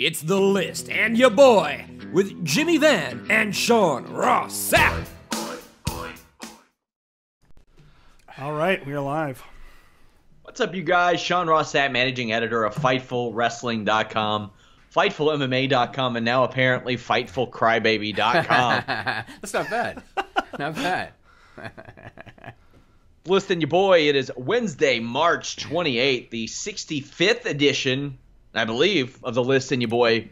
It's The List and your boy with Jimmy Van and Sean Ross Sapp. All right, we are live. What's up, you guys? Sean Ross Sapp, managing editor of FightfulWrestling.com, FightfulMMA.com, and now apparently FightfulCrybaby.com. That's not bad. Not bad. List and your boy, it is Wednesday, March 28th, the 65th edition, I believe, of the List and your boy.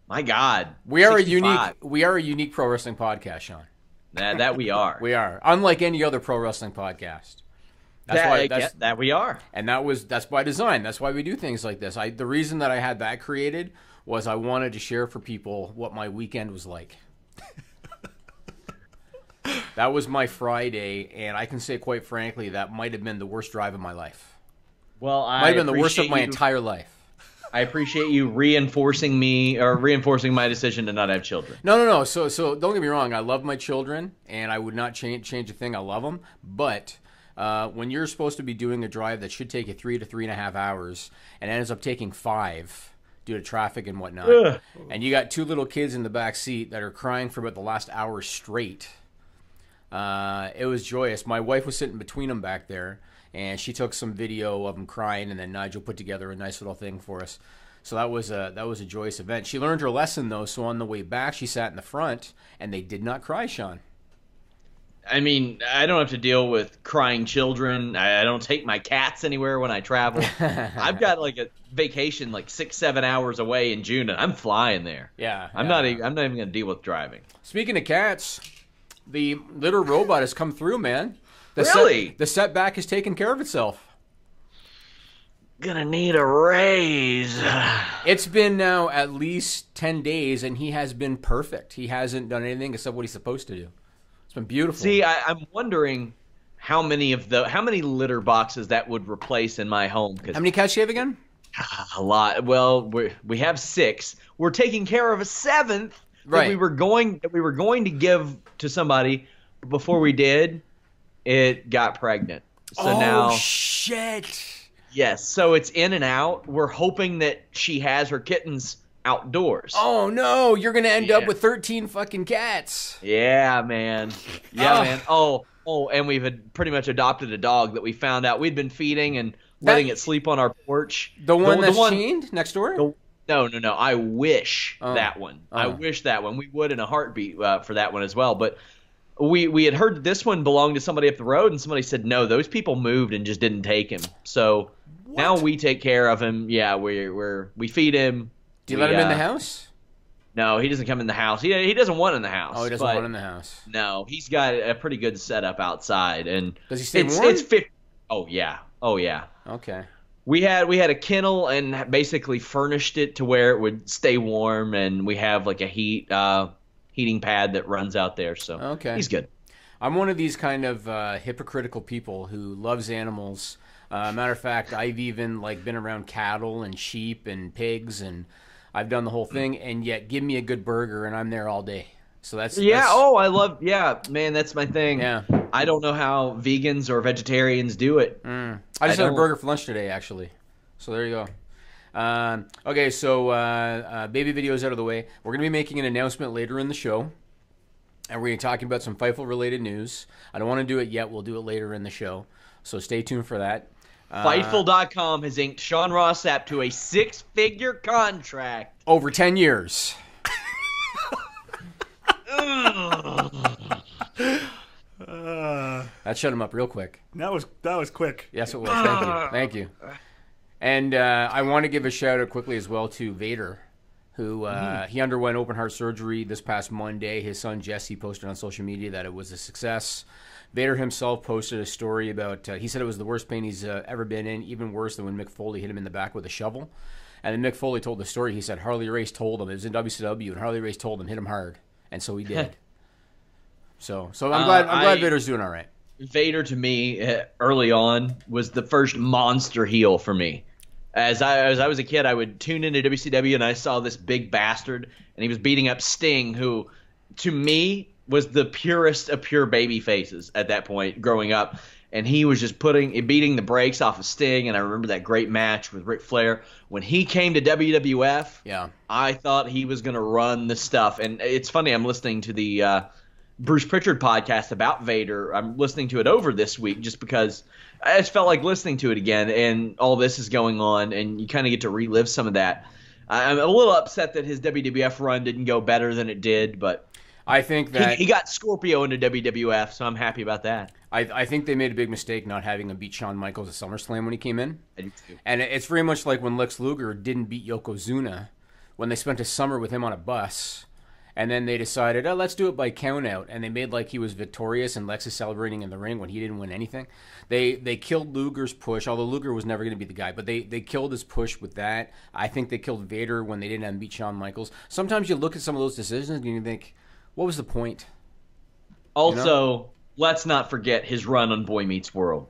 My God, we are 65. a unique pro wrestling podcast, Sean. That we are. We are, unlike any other pro wrestling podcast. That we are. And that's by design. That's why we do things like this. The reason that I had that created was I wanted to share for people what my weekend was like. That was my Friday, and I can say quite frankly that might have been the worst drive of my life. Well, might have been the worst of my entire life. I appreciate you reinforcing my decision to not have children. No. So don't get me wrong. I love my children, and I would not change a thing. I love them, but when you're supposed to be doing a drive that should take you 3 to 3.5 hours and ends up taking 5 due to traffic and whatnot, and you got 2 little kids in the back seat that are crying for about the last hour straight, it was joyous. My wife was sitting between them back there, and she took some video of them crying, and then Nigel put together a nice little thing for us. So that was a joyous event. She learned her lesson, though, so on the way back, she sat in the front, and they did not cry, Sean. I mean, I don't have to deal with crying children. I don't take my cats anywhere when I travel. I've got like a vacation like 6-7 hours away in June, and I'm flying there. Yeah. I'm not even going to deal with driving. Speaking of cats, the litter robot has come through, man. The setback has taken care of itself. Gonna need a raise. It's been now at least 10 days, and he has been perfect. He hasn't done anything except what he's supposed to do. It's been beautiful. See, I'm wondering how many litter boxes that would replace in my home. How many cats do you have again? A lot. Well, we have 6. We're taking care of a 7th right. that we were going to give to somebody. Before we did, it got pregnant. So now, shit. Yes. So it's in and out. We're hoping that she has her kittens outdoors. Oh no, you're gonna end up with 13 fucking cats. Yeah, man. Yeah, man. Oh, and we've pretty much adopted a dog that we found out we'd been feeding and letting it sleep on our porch. The one that's chained next door? No. I wish that one. I wish that one. We would in a heartbeat for that one as well. But we had heard that this one belonged to somebody up the road, and somebody said no, those people moved and just didn't take him. So now we take care of him. Yeah, we feed him. Do you let him in the house? No, he doesn't come in the house. He doesn't want in the house. Oh, he doesn't want in the house. No, he's got a pretty good setup outside. And does he stay warm? It's 50. Oh yeah. Okay. We had a kennel and basically furnished it to where it would stay warm, and we have like a heating pad that runs out there. So okay, he's good. I'm one of these kind of hypocritical people who loves animals. Matter of fact, I've even been around cattle and sheep and pigs, and I've done the whole thing. And yet, give me a good burger, and I'm there all day. So that's man, that's my thing. Yeah, I don't know how vegans or vegetarians do it. I just had a burger for lunch today, actually. So there you go. Okay, so baby videos out of the way. We're gonna be making an announcement later in the show, and we're gonna be talking about some Fightful related news. I don't want to do it yet. We'll do it later in the show. So stay tuned for that. Fightful.com has inked Sean Ross Sapp to a 6-figure contract. Over 10 years. That shut him up real quick. That was quick. Yes, it was. Thank you. And I want to give a shout out quickly as well to Vader, who he underwent open heart surgery this past Monday. His son Jesse posted on social media that it was a success. Vader himself posted a story about, he said it was the worst pain he's ever been in, even worse than when Mick Foley hit him in the back with a shovel. And then Mick Foley told the story. He said Harley Race told him, it was in WCW, and Harley Race told him, hit him hard. And so he did. So I'm glad Vader's doing all right. Vader, to me, early on, was the first monster heel for me. As I was a kid, I would tune into WCW, and I saw this big bastard, and he was beating up Sting, who, to me, was the purest of pure baby faces at that point growing up. and he was just beating the brakes off of Sting. And I remember that great match with Ric Flair. When he came to WWF, I thought he was going to run the stuff. And it's funny, I'm listening to the Bruce Pritchard podcast about Vader. I'm listening to it over this week just because I just felt like listening to it again, and all this is going on, and you kind of get to relive some of that. I'm a little upset that his WWF run didn't go better than it did, but I think that he got Scorpio into WWF, so I'm happy about that. I think they made a big mistake not having him beat Shawn Michaels at SummerSlam when he came in. I do too. And it's very much like when Lex Luger didn't beat Yokozuna when they spent a summer with him on a bus. And then they decided, let's do it by count out. And they made like he was victorious and Lex is celebrating in the ring when he didn't win anything. They killed Luger's push, although Luger was never going to be the guy. But they killed his push with that. I think they killed Vader when they didn't have him beat Shawn Michaels. Sometimes you look at some of those decisions and you think, what was the point? Also, let's not forget his run on Boy Meets World.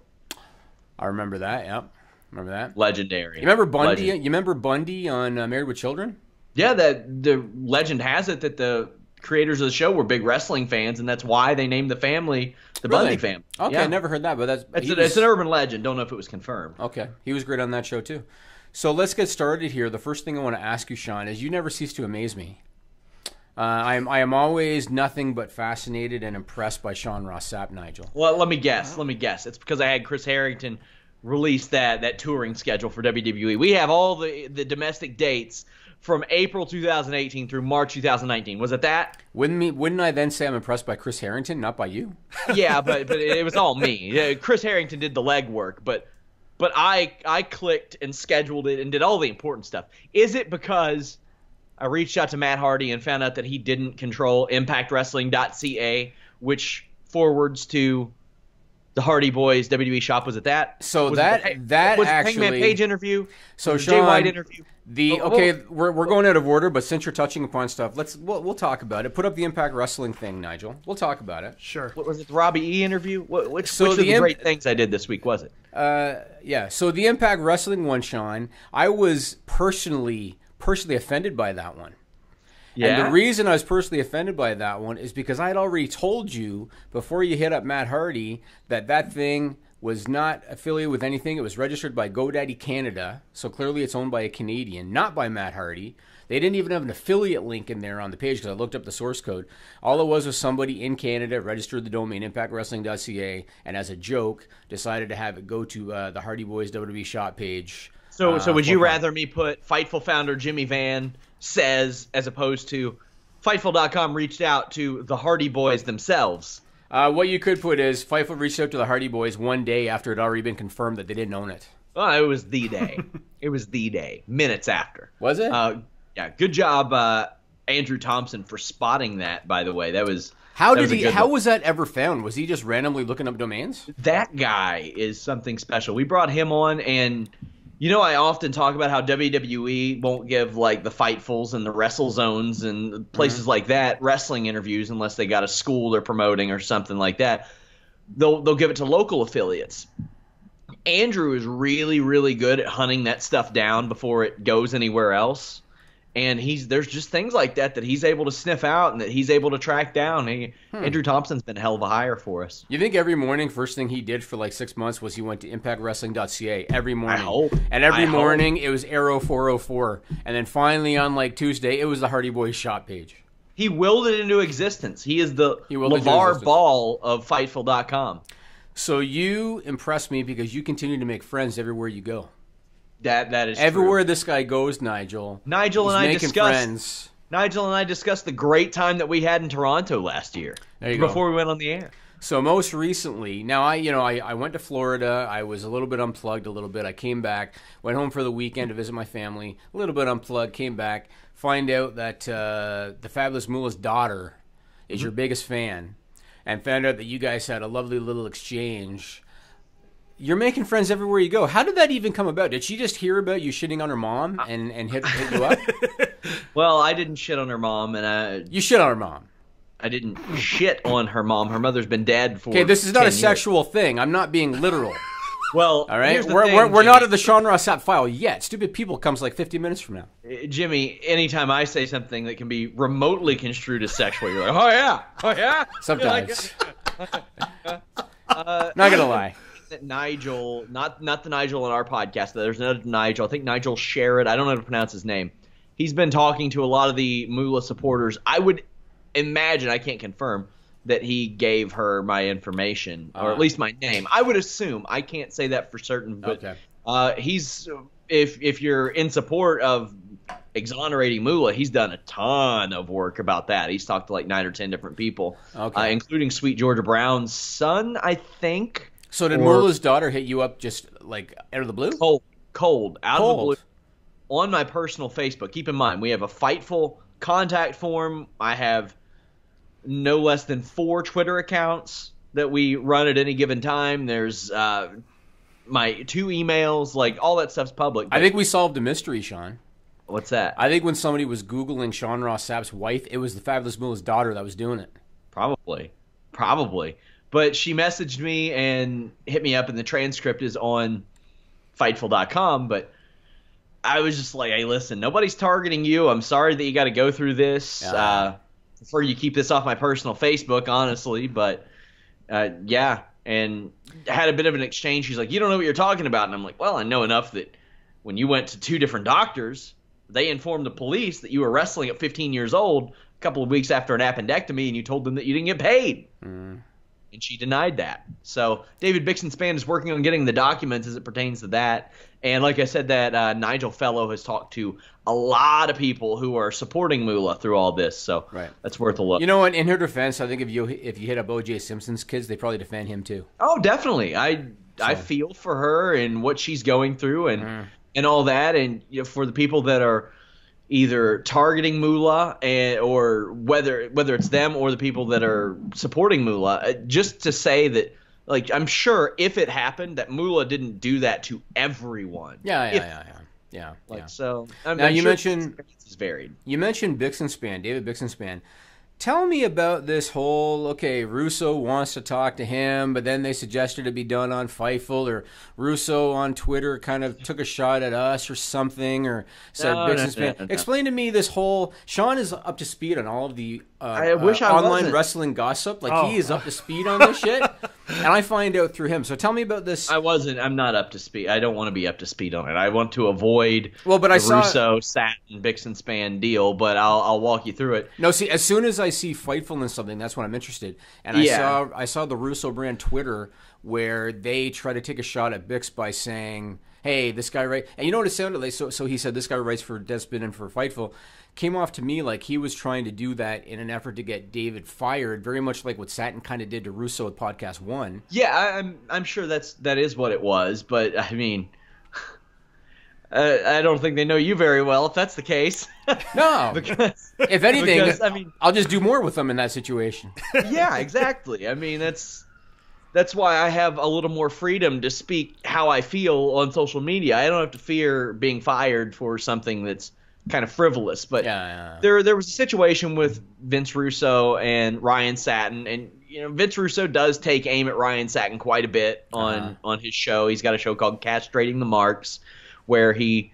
I remember that, yep. Remember that? Legendary. You remember Bundy? You remember Bundy on Married with Children? Yeah, the legend has it that the creators of the show were big wrestling fans, and that's why they named the family the Bundy family. Okay, yeah. I never heard that, but it's an urban legend. Don't know if it was confirmed. Okay, he was great on that show too. So let's get started here. The first thing I want to ask you, Sean, is you never cease to amaze me. I am always nothing but fascinated and impressed by Sean Ross Sapp, Nigel. Well, let me guess. It's because I had Chris Harrington release that touring schedule for WWE. We have all the domestic dates from April 2018 through March 2019. Was it that? Wouldn't I then say I'm impressed by Chris Harrington, not by you? Yeah, but it was all me. Yeah, Chris Harrington did the legwork, but I clicked and scheduled it and did all the important stuff. Is it because I reached out to Matt Hardy and found out that he didn't control ImpactWrestling.ca, which forwards to the Hardy Boys WWE shop? Was it that? So was that was actually the Hangman Page interview? So was Sean, Jay White interview? We're going out of order, but since you're touching upon stuff, we'll talk about it. Put up the Impact Wrestling thing, Nigel. We'll talk about it. Sure. What was it? The Robbie E interview? Which of the great things I did this week was it? Yeah. So the Impact Wrestling one, Sean, I was personally offended by that one. Yeah. And the reason I was personally offended by that one is because I had already told you before you hit up Matt Hardy that thing was not affiliated with anything. It was registered by GoDaddy Canada, so clearly it's owned by a Canadian, not by Matt Hardy. They didn't even have an affiliate link in there on the page because I looked up the source code. All it was somebody in Canada registered the domain ImpactWrestling.ca and as a joke decided to have it go to the Hardy Boys WWE shop page. So would you rather me put Fightful founder Jimmy Van says as opposed to Fightful.com reached out to the Hardy Boys themselves? What you could put is Fightful reached out to the Hardy Boys one day after it had already been confirmed that they didn't own it. Well, it was the day. It was the day. Minutes after. Was it? Yeah. Good job, Andrew Thompson, for spotting that. By the way, that was. How was that ever found? Was he just randomly looking up domains? That guy is something special. We brought him on, and I often talk about how WWE won't give like the Fightfuls and the Wrestle Zones and places like that wrestling interviews unless they got a school they're promoting or something like that. They'll give it to local affiliates. Andrew is really, really good at hunting that stuff down before it goes anywhere else. And there's just things like that he's able to sniff out and that he's able to track down. Andrew Thompson's been a hell of a hire for us. You think every morning, first thing he did for like 6 months was he went to ImpactWrestling.ca every morning. I hope. And every morning it was Arrow 404. And then finally on like Tuesday, it was the Hardy Boys shop page. He willed it into existence. He is the LeVar Ball of Fightful.com. So you impress me because you continue to make friends everywhere you go. That is everywhere true. This guy goes, Nigel and I discussed the great time that we had in Toronto last year before we went on the air. So most recently, now I went to Florida. I was a little bit unplugged, I came back, went home for the weekend to visit my family, a little bit unplugged, came back, find out that the Fabulous Moola's daughter is your biggest fan, and found out that you guys had a lovely little exchange. You're making friends everywhere you go. How did that even come about? Did she just hear about you shitting on her mom and hit you up? Well, I didn't shit on her mom, and you shit on her mom. I didn't shit on her mom. Her mother's been dead for. Okay, this is not a sexual thing. I'm not being literal. Well, all right, we're not at the Sean Ross Sapp file yet. Stupid People comes like 50 minutes from now. Jimmy, anytime I say something that can be remotely construed as sexual, you're like, oh yeah. Sometimes. Not gonna lie. that Nigel, not the Nigel on our podcast, there's another Nigel. I think Nigel Sherrod. I don't know how to pronounce his name. He's been talking to a lot of the Moola supporters. I would imagine, I can't confirm, that he gave her my information, or at least my name. I would assume. I can't say that for certain, but he's if you're in support of exonerating Moola, he's done a ton of work about that. He's talked to like 9 or 10 different people, including Sweet Georgia Brown's son, I think. So did Moola's daughter hit you up just like out of the blue? Cold, out of the blue, on my personal Facebook. Keep in mind, we have a Fightful contact form. I have no less than 4 Twitter accounts that we run at any given time. There's my 2 emails, like all that stuff's public. I think we solved a mystery, Sean. What's that? I think when somebody was Googling Sean Ross Sapp's wife, it was the Fabulous Moola's daughter that was doing it. Probably. But she messaged me and hit me up, and the transcript is on Fightful.com, but I was just like, hey, listen, nobody's targeting you. I'm sorry that you got to go through this. Prefer you keep this off my personal Facebook, honestly, but yeah. And had a bit of an exchange. She's like, you don't know what you're talking about. And I'm like, well, I know enough that when you went to 2 different doctors, they informed the police that you were wrestling at 15 years old a couple of weeks after an appendectomy, and you told them that you didn't get paid. And she denied that. So David Bixenspan is working on getting the documents as it pertains to that. And like I said, that Nigel fellow has talked to a lot of people who are supporting Moola through all this. So that's worth a look. You know what? In her defense, I think if you hit up O.J. Simpson's kids, they probably defend him too. Oh, definitely. I feel for her and what she's going through and all that. And for the people that are either targeting Moola or whether it's them or the people that are supporting Moola, just to say that, like, I'm sure if it happened that Moola didn't do that to everyone. Yeah. So now you mentioned it's varied. You mentioned Bixenspan, David Bixenspan. Tell me about this whole, Russo wants to talk to him, but then they suggested it be done on Fightful, or Russo on Twitter kind of took a shot at us or something, or said Bixenspan. No. Explain to me this whole, Sean is up to speed on all of the online wrestling gossip. He is up to speed on this shit, and I find out through him. So tell me about this. I'm not up to speed. I don't want to be up to speed on it. I want to avoid the Russo, Satin, Bixenspan deal, but I'll walk you through it. No, see, as soon as I see Fightful in something, that's when I'm interested. And I saw the Russo brand Twitter where they try to take a shot at Bix by saying, hey, this guy writes, and you know what it sounded like? So he said, this guy writes for Deadspin and for Fightful. Came off to me like he was trying to do that in an effort to get David fired, very much like what Satin kind of did to Russo with Podcast 1. Yeah, I'm sure that is what it was, but I mean, I don't think they know you very well if that's the case. No, if anything, I'll just do more with them in that situation. Yeah, exactly. I mean, that's why I have a little more freedom to speak how I feel on social media. I don't have to fear being fired for something that's kind of frivolous. But there was a situation with Vince Russo and Ryan Satin, and Vince Russo does take aim at Ryan Satin quite a bit on his show. He's got a show called Castrating the Marks, where he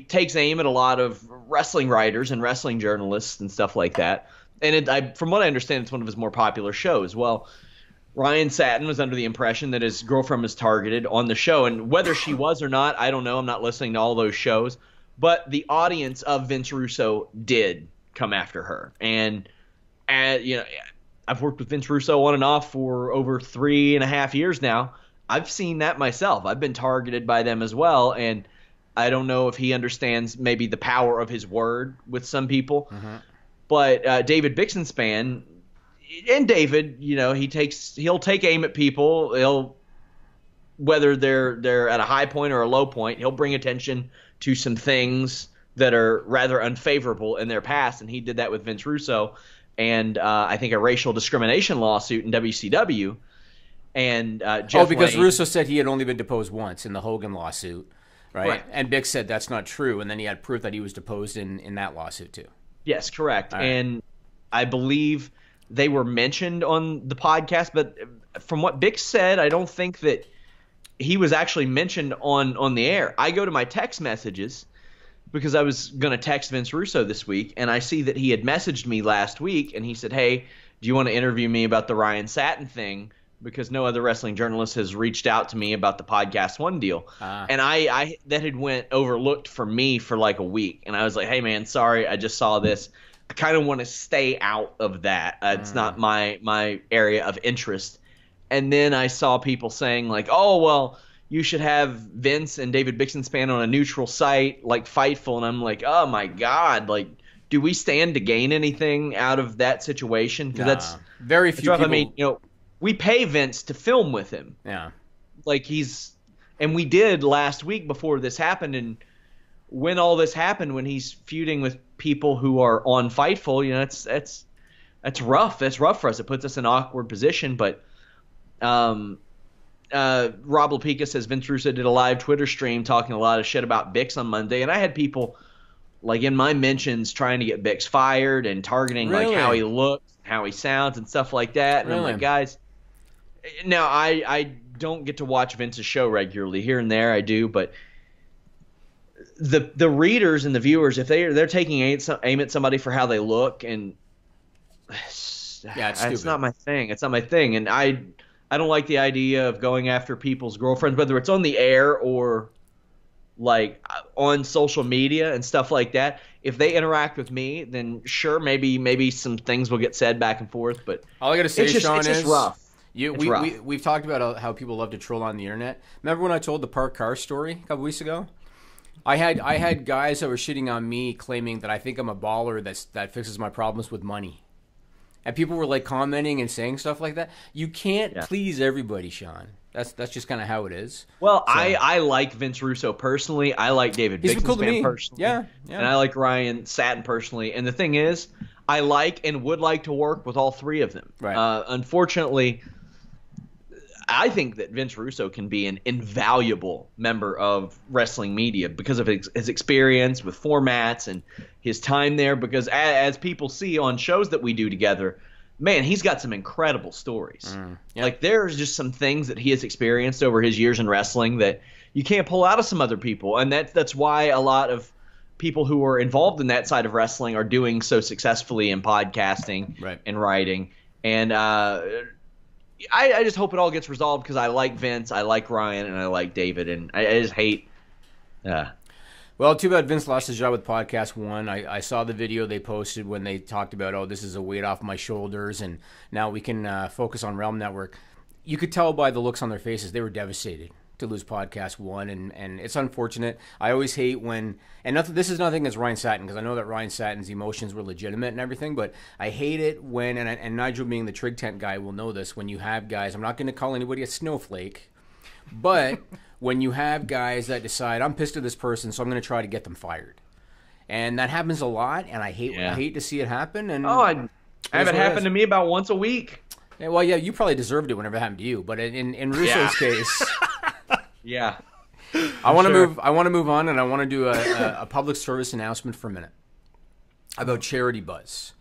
takes aim at a lot of wrestling writers and wrestling journalists and stuff like that. And from what I understand, it's one of his more popular shows. Well, Ryan Satin was under the impression that his girlfriend was targeted on the show, and whether she was or not, I don't know. I'm not listening to all those shows. But the audience of Vince Russo did come after her. And I've worked with Vince Russo on and off for over 3.5 years now. I've seen that myself. I've been targeted by them as well, and I don't know if he understands maybe the power of his word with some people. But David Bixenspan, and David, he'll take aim at people. Whether they're at a high point or a low point, he'll bring attention to some things that are rather unfavorable in their past, and he did that with Vince Russo, and I think a racial discrimination lawsuit in WCW. And Jeff because Lane, Russo said he had only been deposed once in the Hogan lawsuit, right? And Bix said that's not true, and then he had proof that he was deposed in that lawsuit too. Yes, correct. Right. And I believe they were mentioned on the podcast, but from what Bix said, I don't think that he was actually mentioned on the air. I go to my text messages because I was going to text Vince Russo this week, and I see that he had messaged me last week, and he said, hey, do you want to interview me about the Ryan Satin thing? because no other wrestling journalist has reached out to me about the Podcast One deal. And I that had went overlooked for me for like a week. And I was like, hey, man, sorry, I just saw this. I kind of want to stay out of that. It's not my area of interest. And then I saw people saying like, oh, well, you should have Vince and David Bixenspan on a neutral site like Fightful. And I'm like, oh, my God, like, do we stand to gain anything out of that situation? Because that's very few people. I mean, we pay Vince to film with him. Yeah. Like and we did last week before this happened. And when all this happened, when he's feuding with people who are on Fightful, that's rough. That's rough for us. It puts us in an awkward position. But Rob Lapika says Vince Russo did a live Twitter stream talking a lot of shit about Bix on Monday, and I had people like in my mentions trying to get Bix fired and targeting like how he looks, how he sounds, and stuff like that. And I'm like, guys, now I don't get to watch Vince's show regularly. Here and there I do, but the readers and the viewers, if they're taking aim at somebody for how they look, and it's not my thing. It's not my thing, and I don't like the idea of going after people's girlfriends, whether it's on the air or like on social media and stuff like that. If they interact with me, then sure, maybe some things will get said back and forth. But all I got to say, Sean, it's just rough. We've talked about how people love to troll on the internet. Remember when I told the parked car story a couple weeks ago? I had guys that were shitting on me, claiming that I think I'm a baller that fixes my problems with money. And people were like commenting and saying stuff like that. You can't please everybody, Sean. That's just kind of how it is. Well, so, I like Vince Russo personally. I like David Bixenspan personally. Yeah. And I like Ryan Satin personally. And the thing is, I like and would like to work with all three of them. Right. Unfortunately, I think that Vince Russo can be an invaluable member of wrestling media because of his experience with formats and his time there. Because as people see on shows that we do together, man, he's got some incredible stories. Like there's just some things that he has experienced over his years in wrestling that you can't pull out of some other people. And that's why a lot of people who are involved in that side of wrestling are doing so successfully in podcasting and writing. And I just hope it all gets resolved because I like Vince, I like Ryan, and I like David, and I just hate. Well, too bad Vince lost his job with Podcast One. I saw the video they posted when they talked about, oh, this is a weight off my shoulders, and now we can focus on Realm Network. You could tell by the looks on their faces they were devastated to lose Podcast One, and it's unfortunate. I always hate when, and this is nothing against Ryan Satin, because I know that Ryan Satin's emotions were legitimate and everything, but I hate it when, and Nigel being the Trig Tent guy will know this, when you have guys, I'm not going to call anybody a snowflake, but when you have guys that decide, I'm pissed at this person, so I'm going to try to get them fired. And that happens a lot, and I hate to see it happen. And I have it happen to me about once a week. Yeah, well, yeah, you probably deserved it whenever it happened to you, but in Russo's case... Yeah, I want to move. I want to move on, and I want to do a public service announcement for a minute about Charity Buzz.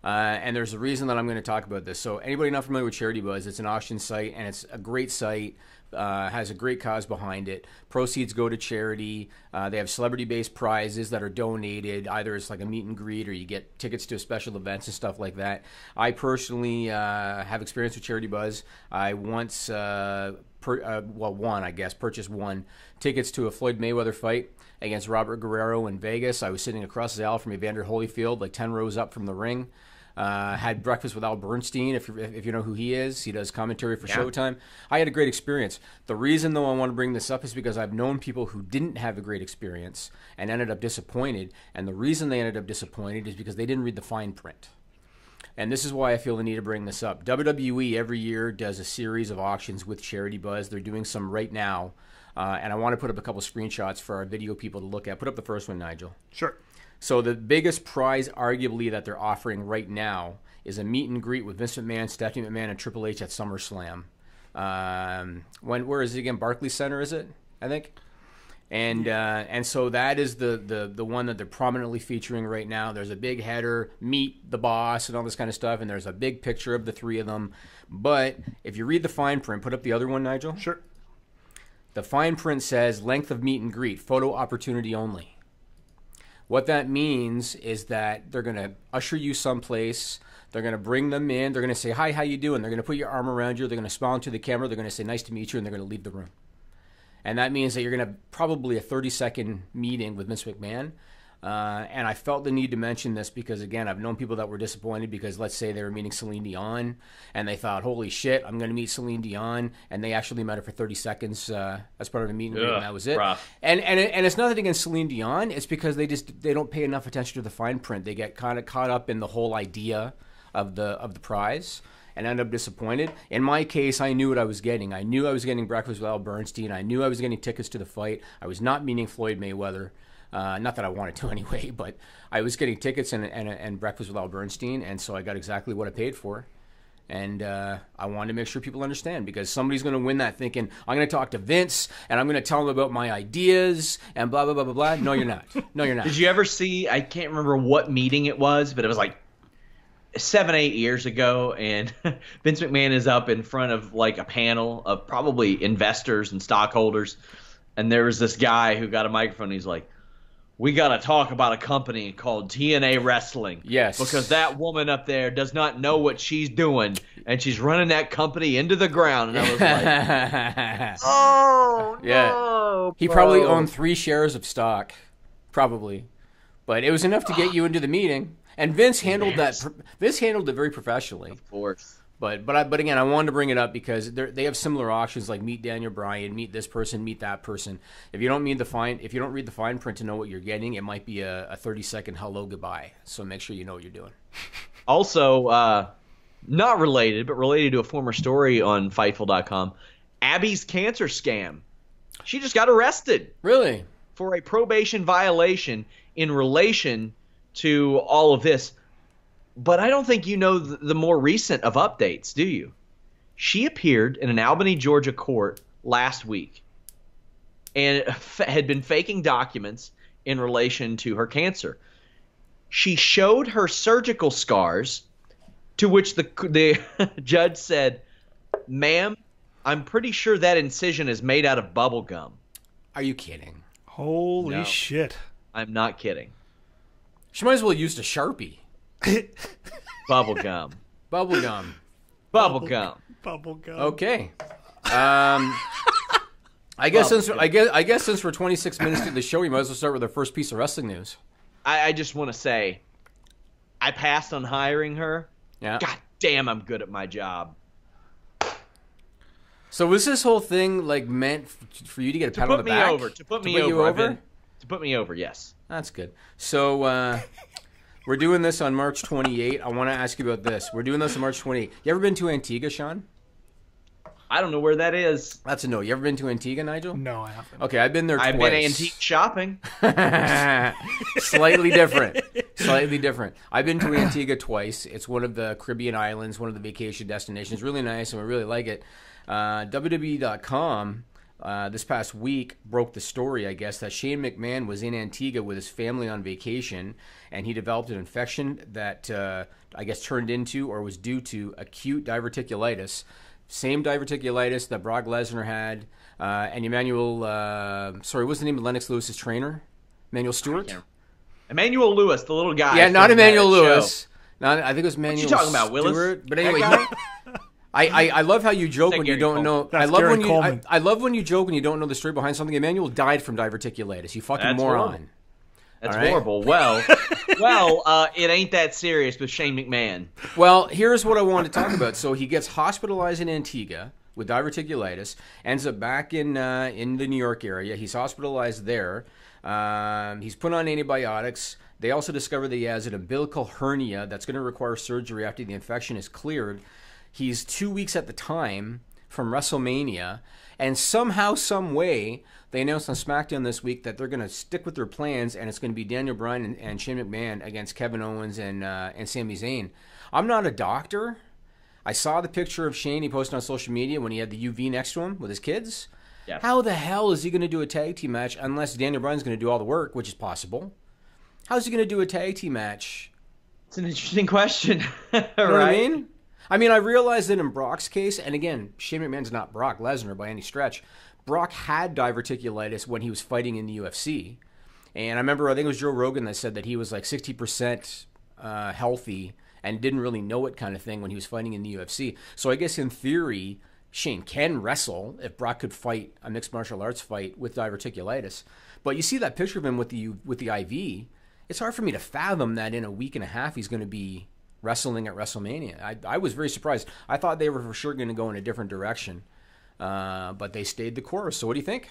And there's a reason that I'm going to talk about this. So, anybody not familiar with Charity Buzz? It's an auction site, and it's a great site. Has a great cause behind it. Proceeds go to charity. They have celebrity-based prizes that are donated. Either it's like a meet and greet, or you get tickets to special events and stuff like that. I personally have experience with Charity Buzz. I once. Purchased one tickets to a Floyd Mayweather fight against Robert Guerrero in Vegas. I was sitting across the aisle from Evander Holyfield, like 10 rows up from the ring. Had breakfast with Al Bernstein, if you know who he is. He does commentary for Showtime. I had a great experience. The reason, though, I want to bring this up is because I've known people who didn't have a great experience and ended up disappointed. And the reason they ended up disappointed is because they didn't read the fine print. And this is why I feel the need to bring this up. WWE every year does a series of auctions with Charity Buzz. They're doing some right now. And I want to put up a couple screenshots for our video people to look at. Put up the first one, Nigel. Sure. So the biggest prize, arguably, that they're offering right now is a meet and greet with Vince McMahon, Stephanie McMahon, and Triple H at SummerSlam. Where is it again? Barclays Center, is it? I think. And so that is the one that they're prominently featuring right now. There's a big header, meet the boss, and all this kind of stuff, and there's a big picture of the three of them. But if you read the fine print, put up the other one, Nigel. Sure. The fine print says length of meet and greet, photo opportunity only. What that means is that they're going to usher you someplace. They're going to bring them in. They're going to say, hi, how you doing? They're going to put your arm around you. They're going to smile into the camera. They're going to say, nice to meet you, and they're going to leave the room. And that means that you're going to have probably a 30-second meeting with Vince McMahon. And I felt the need to mention this because, again, I've known people that were disappointed because, let's say, they were meeting Celine Dion, and they thought, holy shit, I'm going to meet Celine Dion, and they actually met her for 30 seconds as part of the meeting, and that was it. And it's nothing against Celine Dion. It's because they don't pay enough attention to the fine print. They get kind of caught up in the whole idea of the prize and end up disappointed. In my case, I knew what I was getting. I knew I was getting breakfast with Al Bernstein. I knew I was getting tickets to the fight. I was not meeting Floyd Mayweather. Not that I wanted to anyway, but I was getting tickets and breakfast with Al Bernstein, and so I got exactly what I paid for. And I wanted to make sure people understand, because somebody's going to win that thinking, I'm going to talk to Vince, and I'm going to tell him about my ideas, and blah, blah, blah, blah, blah. No, you're not. No, you're not. Did you ever see, I can't remember what meeting it was, but it was like 7-8 years ago, and Vince McMahon is up in front of like a panel of probably investors and stockholders, and there was this guy who got a microphone. He's like, we got to talk about a company called TNA Wrestling. Yes. Because that woman up there does not know what she's doing, and she's running that company into the ground. And I was like, oh, yeah. no. He probably owned 3 shares of stock, probably. But it was enough to get you into the meeting. And Vince handled that. Vince handled it very professionally. Of course. But again, I wanted to bring it up because they have similar auctions like meet Daniel Bryan, meet this person, meet that person. If you don't read the fine print to know what you're getting, it might be a 30-second hello goodbye. So make sure you know what you're doing. Also, not related, but related to a former story on Fightful.com, Abby's cancer scam. She just got arrested. Really? For a probation violation in relation to all of this. But I don't think you know the more recent of updates, do you? She appeared in an Albany, Georgia court last week and had been faking documents in relation to her cancer. She showed her surgical scars, to which the judge said, ma'am, I'm pretty sure that incision is made out of bubble gum. Are you kidding? Holy shit. I'm not kidding. She might as well have used a Sharpie. Bubble gum. Bubble gum. Bubble gum. Bubble gum. Okay. I guess since we're 26 minutes into the show, we might as well start with our first piece of wrestling news. I just want to say, I passed on hiring her. Yeah. God damn, I'm good at my job. So was this whole thing like meant for you to get a pat on the back? To put me over. To put me over, yes. That's good. So we're doing this on March 28th. I want to ask you about this. We're doing this on March 28th. You ever been to Antigua, Sean? I don't know where that is. That's a no. You ever been to Antigua, Nigel? No, I haven't. Okay, I've been there twice. I've been antique shopping. Slightly different. Slightly different. I've been to Antigua twice. It's one of the Caribbean islands, one of the vacation destinations. Really nice, and we really like it. WWE.com this past week broke the story, I guess, that Shane McMahon was in Antigua with his family on vacation, and he developed an infection that I guess turned into or was due to acute diverticulitis. Same diverticulitis that Brock Lesnar had, and Emmanuel, sorry, what's the name of Lennox Lewis's trainer? Emmanuel Stewart? Emmanuel Lewis, the little guy. Yeah, not Emmanuel Lewis. I think it was Emmanuel Stewart. What you talking about, Willis? Stewart. But anyway, I love how you joke when you don't know. I love when you joke when you don't know the story behind something. Emmanuel died from diverticulitis. You fucking moron. That's horrible. Well, it ain't that serious with Shane McMahon. Well, here's what I wanted to talk about. So he gets hospitalized in Antigua with diverticulitis, ends up back in the New York area. He's hospitalized there. He's put on antibiotics. They also discovered that he has an umbilical hernia that's going to require surgery after the infection is cleared. He's 2 weeks at the time from WrestleMania, and somehow, some way, they announced on SmackDown this week that they're going to stick with their plans, and it's going to be Daniel Bryan and Shane McMahon against Kevin Owens and Sami Zayn. I'm not a doctor. I saw the picture of Shane he posted on social media when he had the UV next to him with his kids. Yeah. How the hell is he going to do a tag team match unless Daniel Bryan's going to do all the work, which is possible? How's he going to do a tag team match? It's an interesting question. You know what I mean? I realize that in Brock's case, and again, Shane McMahon's not Brock Lesnar by any stretch. Brock had diverticulitis when he was fighting in the UFC. And I remember, I think it was Joe Rogan that said that he was like 60% healthy and didn't really know it kind of thing when he was fighting in the UFC. So I guess in theory, Shane can wrestle if Brock could fight a mixed martial arts fight with diverticulitis. But you see that picture of him with the IV. It's hard for me to fathom that in a week and a half he's going to be wrestling at WrestleMania. I was very surprised. I thought they were for sure going to go in a different direction, but they stayed the course. So what do you think?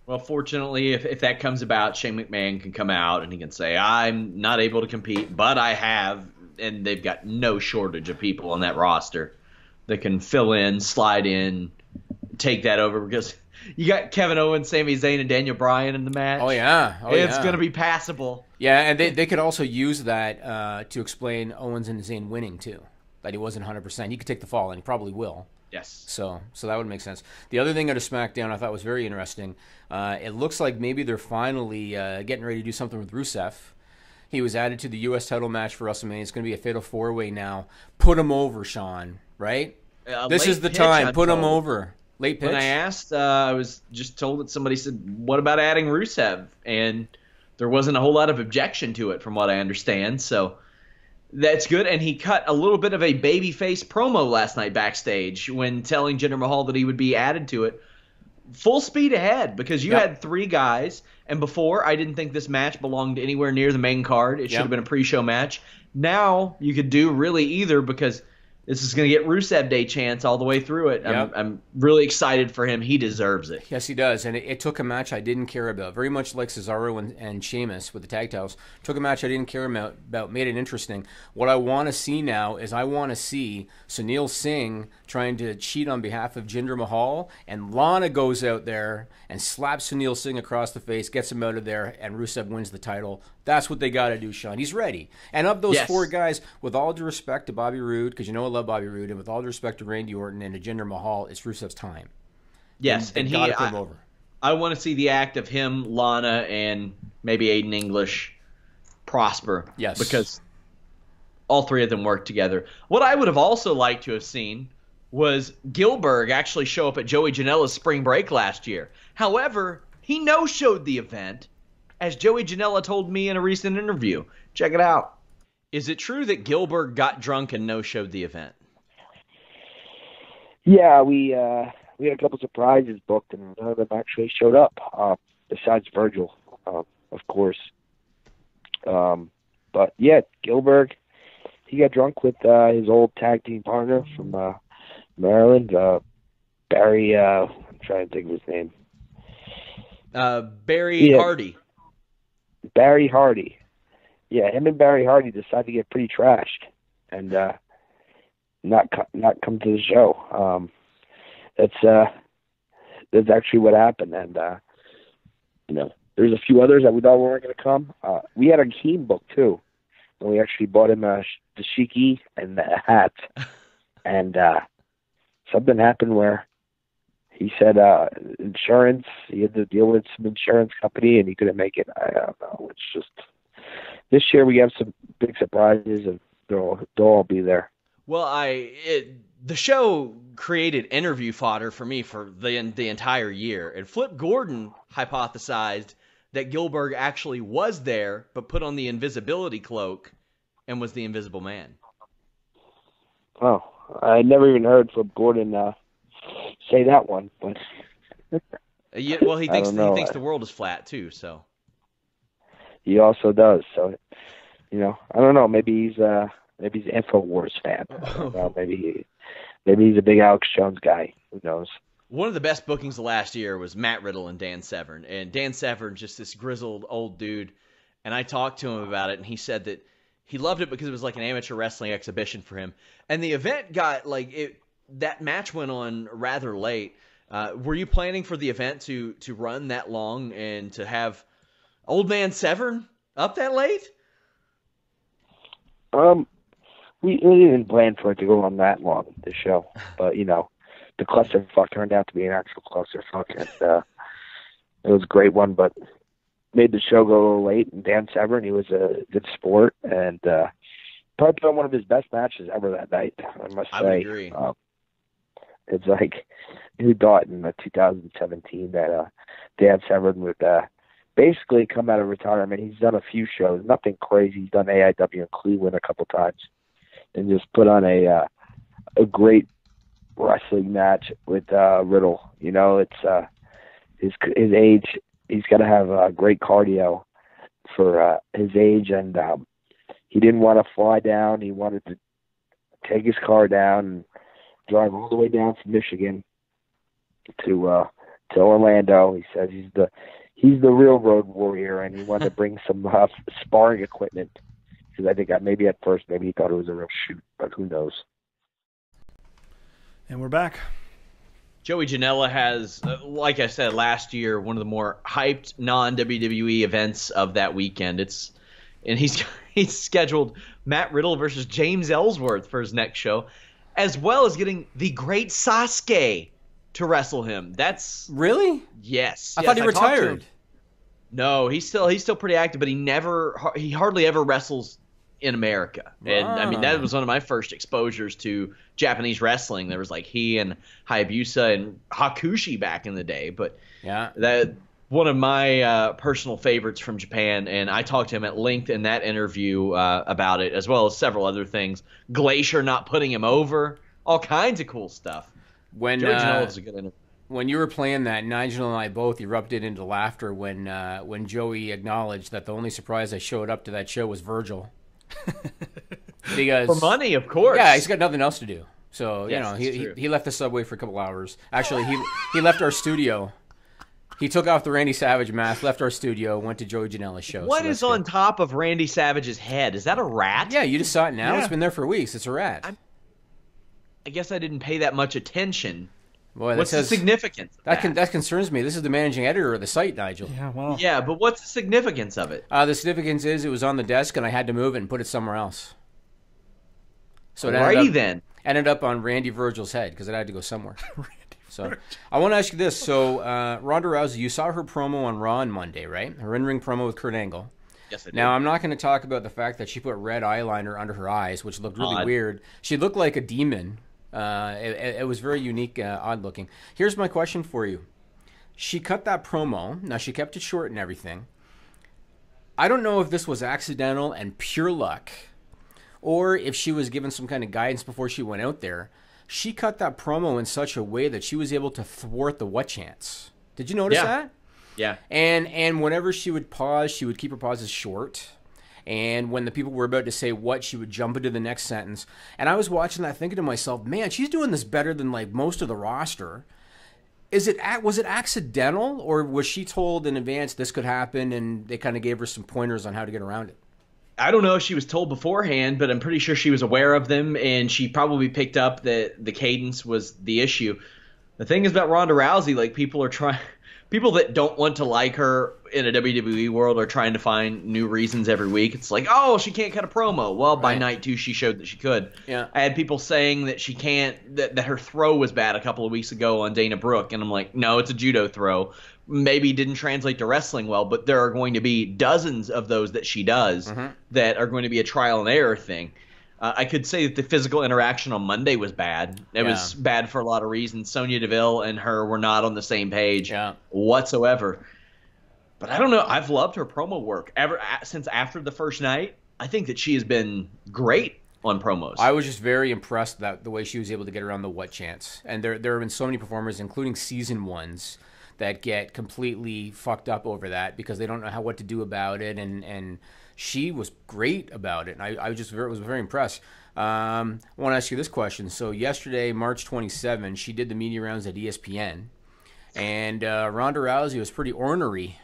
Well, fortunately, if that comes about, Shane McMahon can come out and he can say, I'm not able to compete, but I have, and they've got no shortage of people on that roster that can fill in, slide in, take that over, because you got Kevin Owens, Sami Zayn, and Daniel Bryan in the match. Oh, yeah. It's going to be passable. Yeah, and they could also use that to explain Owens and Zayn winning, too, that he wasn't 100%. He could take the fall, and he probably will. Yes. So that would make sense. The other thing out of SmackDown I thought was very interesting, it looks like maybe they're finally getting ready to do something with Rusev. He was added to the U.S. title match for WrestleMania. It's going to be a fatal four-way now. Put him over, Sean, right? This is the time. Put him over. Late pitch? When I asked, I was just told that somebody said, what about adding Rusev? And there wasn't a whole lot of objection to it from what I understand. So that's good. And he cut a little bit of a babyface promo last night backstage when telling Jinder Mahal that he would be added to it. Full speed ahead, because you had three guys. And before, I didn't think this match belonged anywhere near the main card. It should have been a pre-show match. Now you could do really either, because this is going to get Rusev Day chance all the way through it. I'm really excited for him. He deserves it. Yes, he does. And it took a match I didn't care about. Very much like Cesaro and Sheamus with the tag titles. Took a match I didn't care about, made it interesting. What I want to see now is I want to see Sunil Singh trying to cheat on behalf of Jinder Mahal, and Lana goes out there and slaps Sunil Singh across the face, gets him out of there, and Rusev wins the title. That's what they got to do, Sean. He's ready. And of those four guys, with all due respect to Bobby Roode, because you know I love Bobby Roode, and with all due respect to Randy Orton and to Jinder Mahal, it's Rusev's time. Yes, and got to put him over. I want to see the act of him, Lana, and maybe Aiden English prosper. Yes. Because all three of them work together. What I would have also liked to have seen was Gilbert actually show up at Joey Janela's spring break last year. However, he no-showed the event, as Joey Janela told me in a recent interview. Check it out. Is it true that Gilbert got drunk and no-showed the event? Yeah, we had a couple surprises booked, and none of them actually showed up, besides Virgil, of course. But, yeah, Gilbert, he got drunk with his old tag team partner from Maryland, Barry, I'm trying to think of his name. Barry Hardy. Barry Hardy. Yeah, him and Barry Hardy decided to get pretty trashed and not come to the show. That's actually what happened, and there's a few others that we thought weren't going to come. We had a team book too, and we actually bought him the shiki and the hat, and something happened where he said insurance. He had to deal with some insurance company, and he couldn't make it. I don't know. It's just this year we have some big surprises, and they'll all be there. Well, the show created interview fodder for me for the entire year, and Flip Gordon hypothesized that Gilbert actually was there, but put on the invisibility cloak and was the Invisible Man. Oh, I never even heard Flip Gordon say that one, but yeah, well, he thinks the world is flat too, so he also does. So, I don't know. Maybe he's an InfoWars fan. I don't know. Maybe he's a big Alex Jones guy. Who knows? One of the best bookings of last year was Matt Riddle and Dan Severn, and Dan Severn, just this grizzled old dude, and I talked to him about it, and he said that he loved it because it was like an amateur wrestling exhibition for him, and the event got that match went on rather late. Were you planning for the event to run that long and to have Old Man Severn up that late? We didn't plan for it to go on that long, the show. But, the clusterfuck turned out to be an actual clusterfuck. And it was a great one, but made the show go a little late. And Dan Severn, he was a good sport. And probably put on one of his best matches ever that night, I must say. I would agree. It's like, who thought in 2017 that Dan Severn would basically come out of retirement? He's done a few shows, nothing crazy. He's done AIW in Cleveland a couple times. and just put on a great wrestling match with Riddle. You know, it's his age. He's got to have great cardio for his age, and he didn't want to fly down. He wanted to take his car down and drive all the way down from Michigan to Orlando. He says he's the real road warrior, and he wanted to bring some sparring equipment, because I think maybe at first he thought it was a real shoot, but who knows. And we're back. Joey Janela has, like I said last year, one of the more hyped non-WWE events of that weekend. And he's scheduled Matt Riddle versus James Ellsworth for his next show, as well as getting the great Sasuke to wrestle him. That's really? Yes. I thought he retired. No, he's still pretty active, but he hardly ever wrestles in America. And I mean, that was one of my first exposures to Japanese wrestling. There was like he and Hayabusa and Hakushi back in the day, but yeah, that one of my personal favorites from Japan, and I talked to him at length in that interview about it, as well as several other things. Glacier not putting him over, all kinds of cool stuff. When Joey Janela was a good interview. When you were playing that, Nigel and I both erupted into laughter when Joey acknowledged that the only surprise that showed up to that show was Virgil. Because for money, of course. Yeah, he's got nothing else to do. So, yes, he left the subway for a couple hours. Actually, he left our studio. He took off the Randy Savage mask, left our studio, went to Joey Janela's show. What is on top of Randy Savage's head? Is that a rat? Yeah, you just saw it now. Yeah. It's been there for weeks. It's a rat. I guess I didn't pay that much attention. Boy, what's the significance of that? That concerns me. This is the managing editor of the site, Nigel. Yeah, well. Yeah, but what's the significance of it? The significance is it was on the desk and I had to move it and put it somewhere else. So it ended up on Randy Virgil's head because it had to go somewhere. So I want to ask you this. So Ronda Rousey, you saw her promo on Raw on Monday, right? Her in-ring promo with Kurt Angle. Yes, I did. Now, I'm not going to talk about the fact that she put red eyeliner under her eyes, which looked really weird. She looked like a demon. It was very unique, odd looking. Here's my question for you. She cut that promo. Now, she kept it short and everything. I don't know if this was accidental and pure luck, or if she was given some kind of guidance before she went out there. She cut that promo in such a way that she was able to thwart the what chance. Did you notice that? Yeah. And whenever she would pause, she would keep her pauses short. And when the people were about to say what, she would jump into the next sentence. And I was watching that thinking to myself, man, she's doing this better than like most of the roster. Was it accidental, or was she told in advance this could happen and they kind of gave her some pointers on how to get around it? I don't know if she was told beforehand, but I'm pretty sure she was aware of them, and she probably picked up that the cadence was the issue. The thing is about Ronda Rousey, like people that don't want to like her in a WWE world are trying to find new reasons every week. It's like, oh, she can't cut a promo. Well, by night two, she showed that she could. Yeah. I had people saying that she can't, that her throw was bad a couple of weeks ago on Dana Brooke, and I'm like, no, it's a judo throw. Maybe didn't translate to wrestling well, but there are going to be dozens of those that she does that are going to be a trial and error thing. I could say that the physical interaction on Monday was bad. It was bad for a lot of reasons. Sonya Deville and her were not on the same page whatsoever. But I don't know. I've loved her promo work since after the first night. I think that she has been great on promos. I was just very impressed that the way she was able to get around the what chance. And there have been so many performers, including season ones, that get completely fucked up over that because they don't know what to do about it. And she was great about it. And I was very impressed. I want to ask you this question. So yesterday, March 27, she did the media rounds at ESPN. And Ronda Rousey was pretty ornery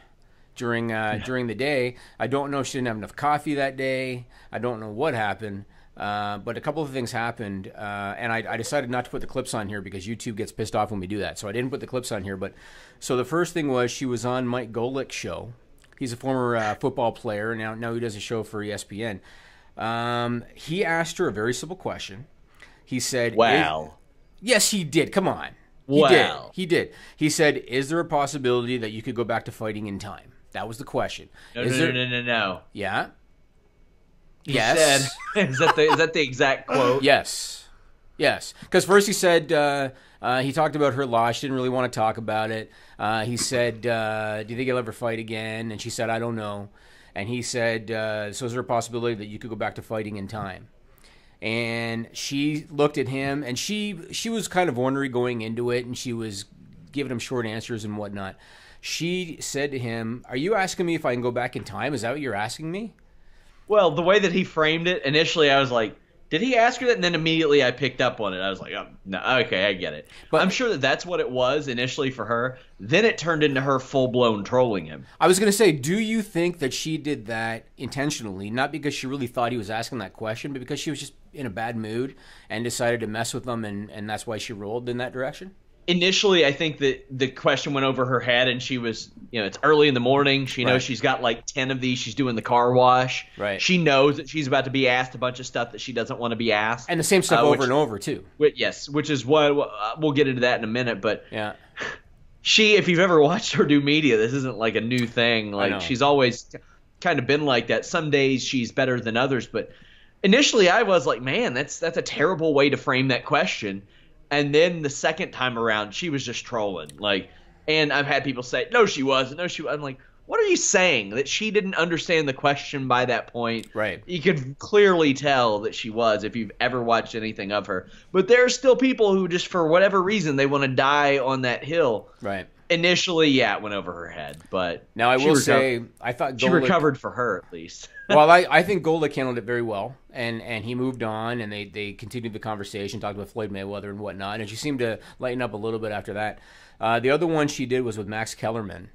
during the day. I don't know if she didn't have enough coffee that day. I don't know what happened. But a couple of things happened, and I decided not to put the clips on here because YouTube gets pissed off when we do that. So I didn't put the clips on here. But so the first thing was she was on Mike Golick's show. He's a former football player. Now he does a show for ESPN. He asked her a very simple question. He said, "Wow." Yes, he did. Come on. He did. He said, "Is there a possibility that you could go back to fighting in time?" That was the question. No. Yeah. Yes. Is that the exact quote? Yes. Because first he said he talked about her loss. She didn't really want to talk about it. He said, "Do you think you'll ever fight again?" And she said, "I don't know." And he said, "So is there a possibility that you could go back to fighting in time?" And she looked at him, and she was kind of ornery going into it, and she was giving him short answers and whatnot. She said to him, "Are you asking me if I can go back in time? Is that what you're asking me?" Well, the way that he framed it, initially I was like, did he ask her that? And then immediately I picked up on it. I was like, oh, no, okay, I get it. But I'm sure that that's what it was initially for her. Then it turned into her full-blown trolling him. I was going to say, do you think that she did that intentionally? Not because she really thought he was asking that question, but because she was just in a bad mood and decided to mess with him, and that's why she rolled in that direction? Initially, I think that the question went over her head, and she was, it's early in the morning. She knows she's got like 10 of these. She's doing the car wash. Right. She knows that she's about to be asked a bunch of stuff that she doesn't want to be asked. And the same stuff over and over, too. Yes, which is what we'll get into that in a minute. But yeah, if you've ever watched her do media, this isn't like a new thing. Like, she's always kind of been like that. Some days she's better than others. But initially, I was like, man, that's a terrible way to frame that question. And then the second time around, she was just trolling. And I've had people say, no, she wasn't. No, she wasn't. I'm like, what are you saying? That she didn't understand the question by that point? Right. You could clearly tell that she was if you've ever watched anything of her. But there are still people who just, for whatever reason, they want to die on that hill. Right. Initially, it went over her head. But now I will say, I thought she recovered for her, at least. Well, I think Golic handled it very well, and he moved on, and they continued the conversation, talked about Floyd Mayweather and whatnot, and she seemed to lighten up a little bit after that. The other one she did was with Max Kellerman,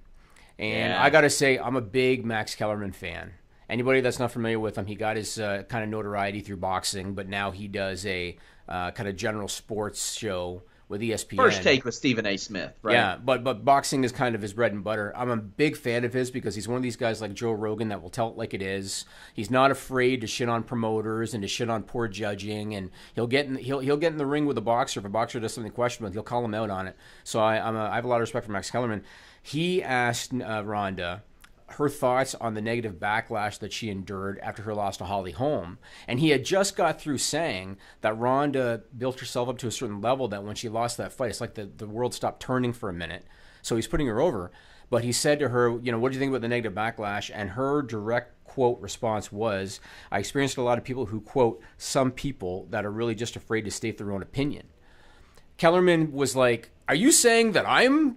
and I got to say, I'm a big Max Kellerman fan. Anybody that's not familiar with him, he got his kind of notoriety through boxing, but now he does a kind of general sports show with ESPN. First Take with Stephen A. Smith, right? Yeah, but boxing is kind of his bread and butter. I'm a big fan of his because he's one of these guys like Joe Rogan that will tell it like it is. He's not afraid to shit on promoters and to shit on poor judging, and he'll get in the ring with a boxer. If a boxer does something questionable, he'll call him out on it. So I have a lot of respect for Max Kellerman. He asked Ronda her thoughts on the negative backlash that she endured after her loss to Holly Holm. And he had just got through saying that Ronda built herself up to a certain level that when she lost that fight, it's like the world stopped turning for a minute. So he's putting her over. But he said to her, what do you think about the negative backlash? And her direct quote response was, I experienced a lot of people who, quote, some people that are really just afraid to state their own opinion. Kellerman was like, are you saying that I'm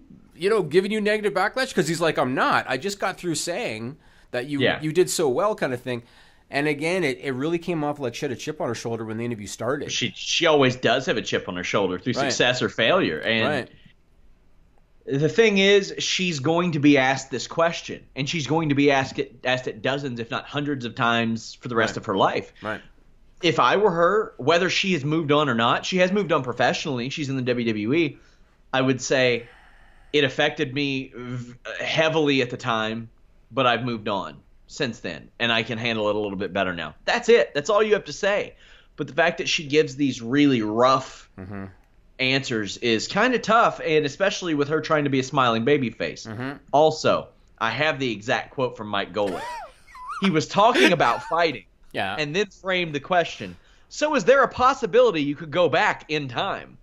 giving you negative backlash? Because he's like, I'm not. I just got through saying that you did so well, kind of thing. And again, it really came off like she had a chip on her shoulder when the interview started. She always does have a chip on her shoulder through success or failure. And the thing is, she's going to be asked this question, and she's going to be asked it dozens, if not hundreds of times for the rest of her life. Right. If I were her, whether she has moved on or not, she has moved on professionally. She's in the WWE. I would say, it affected me heavily at the time, but I've moved on since then, and I can handle it a little bit better now. That's it. That's all you have to say. But the fact that she gives these really rough answers is kind of tough, and especially with her trying to be a smiling babyface. Also, I have the exact quote from Mike Golic. He was talking about fighting and then framed the question, so is there a possibility you could go back in time?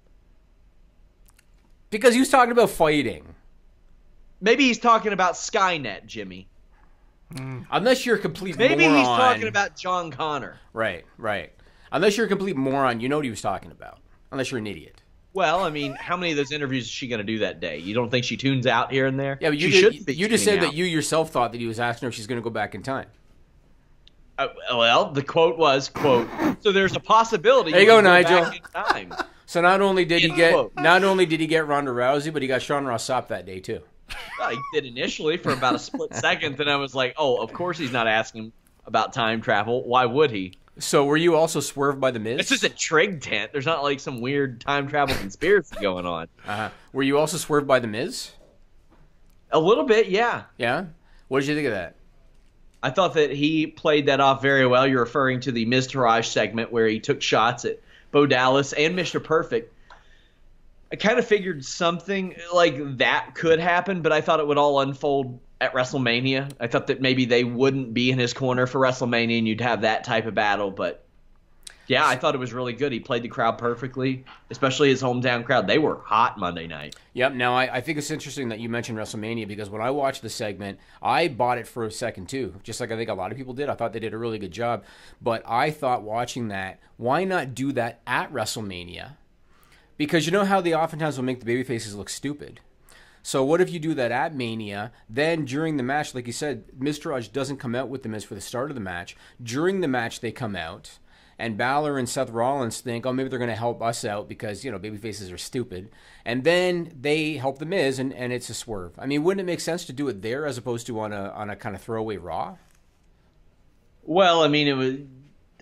Because he was talking about fighting. Maybe he's talking about Skynet, Jimmy. Unless you're a complete moron. Maybe he's talking about John Connor. Right. Unless you're a complete moron, you know what he was talking about. Unless you're an idiot. Well, I mean, how many of those interviews is she going to do that day? You don't think she tunes out here and there? Yeah, but you just said that you yourself thought that he was asking her if she's going to go back in time. Well, the quote was, quote, so there's a possibility there you go, Nigel. Back in time. So not only did he get Ronda Rousey, but he got Sean Ross Sapp that day too. Well, he did initially for about a split second, then I was like, oh, of course he's not asking about time travel. Why would he? So were you also swerved by the Miz? It's just a trig tent. There's not like some weird time travel conspiracy going on. Were you also swerved by the Miz? A little bit, yeah. Yeah? What did you think of that? I thought that he played that off very well. You're referring to the Miz Taraj segment where he took shots at Bo Dallas and Mr. Perfect. I kind of figured something like that could happen, but I thought it would all unfold at WrestleMania. I thought that maybe they wouldn't be in his corner for WrestleMania and you'd have that type of battle, but Yeah, I thought it was really good. He played the crowd perfectly, especially his hometown crowd. They were hot Monday night. Yep. Now, I think it's interesting that you mentioned WrestleMania because when I watched the segment, I bought it for a second too, just like I think a lot of people did. I thought they did a really good job. But I thought watching that, why not do that at WrestleMania? Because you know how they oftentimes will make the babyfaces look stupid. So what if you do that at Mania, then during the match, like you said, Miztourage doesn't come out with the Miz for the start of the match. During the match, they come out. And Balor and Seth Rollins think, oh, maybe they're going to help us out because, you know, babyfaces are stupid. And then they help The Miz, and it's a swerve. I mean, wouldn't it make sense to do it there as opposed to on a kind of throwaway Raw? Well, I mean,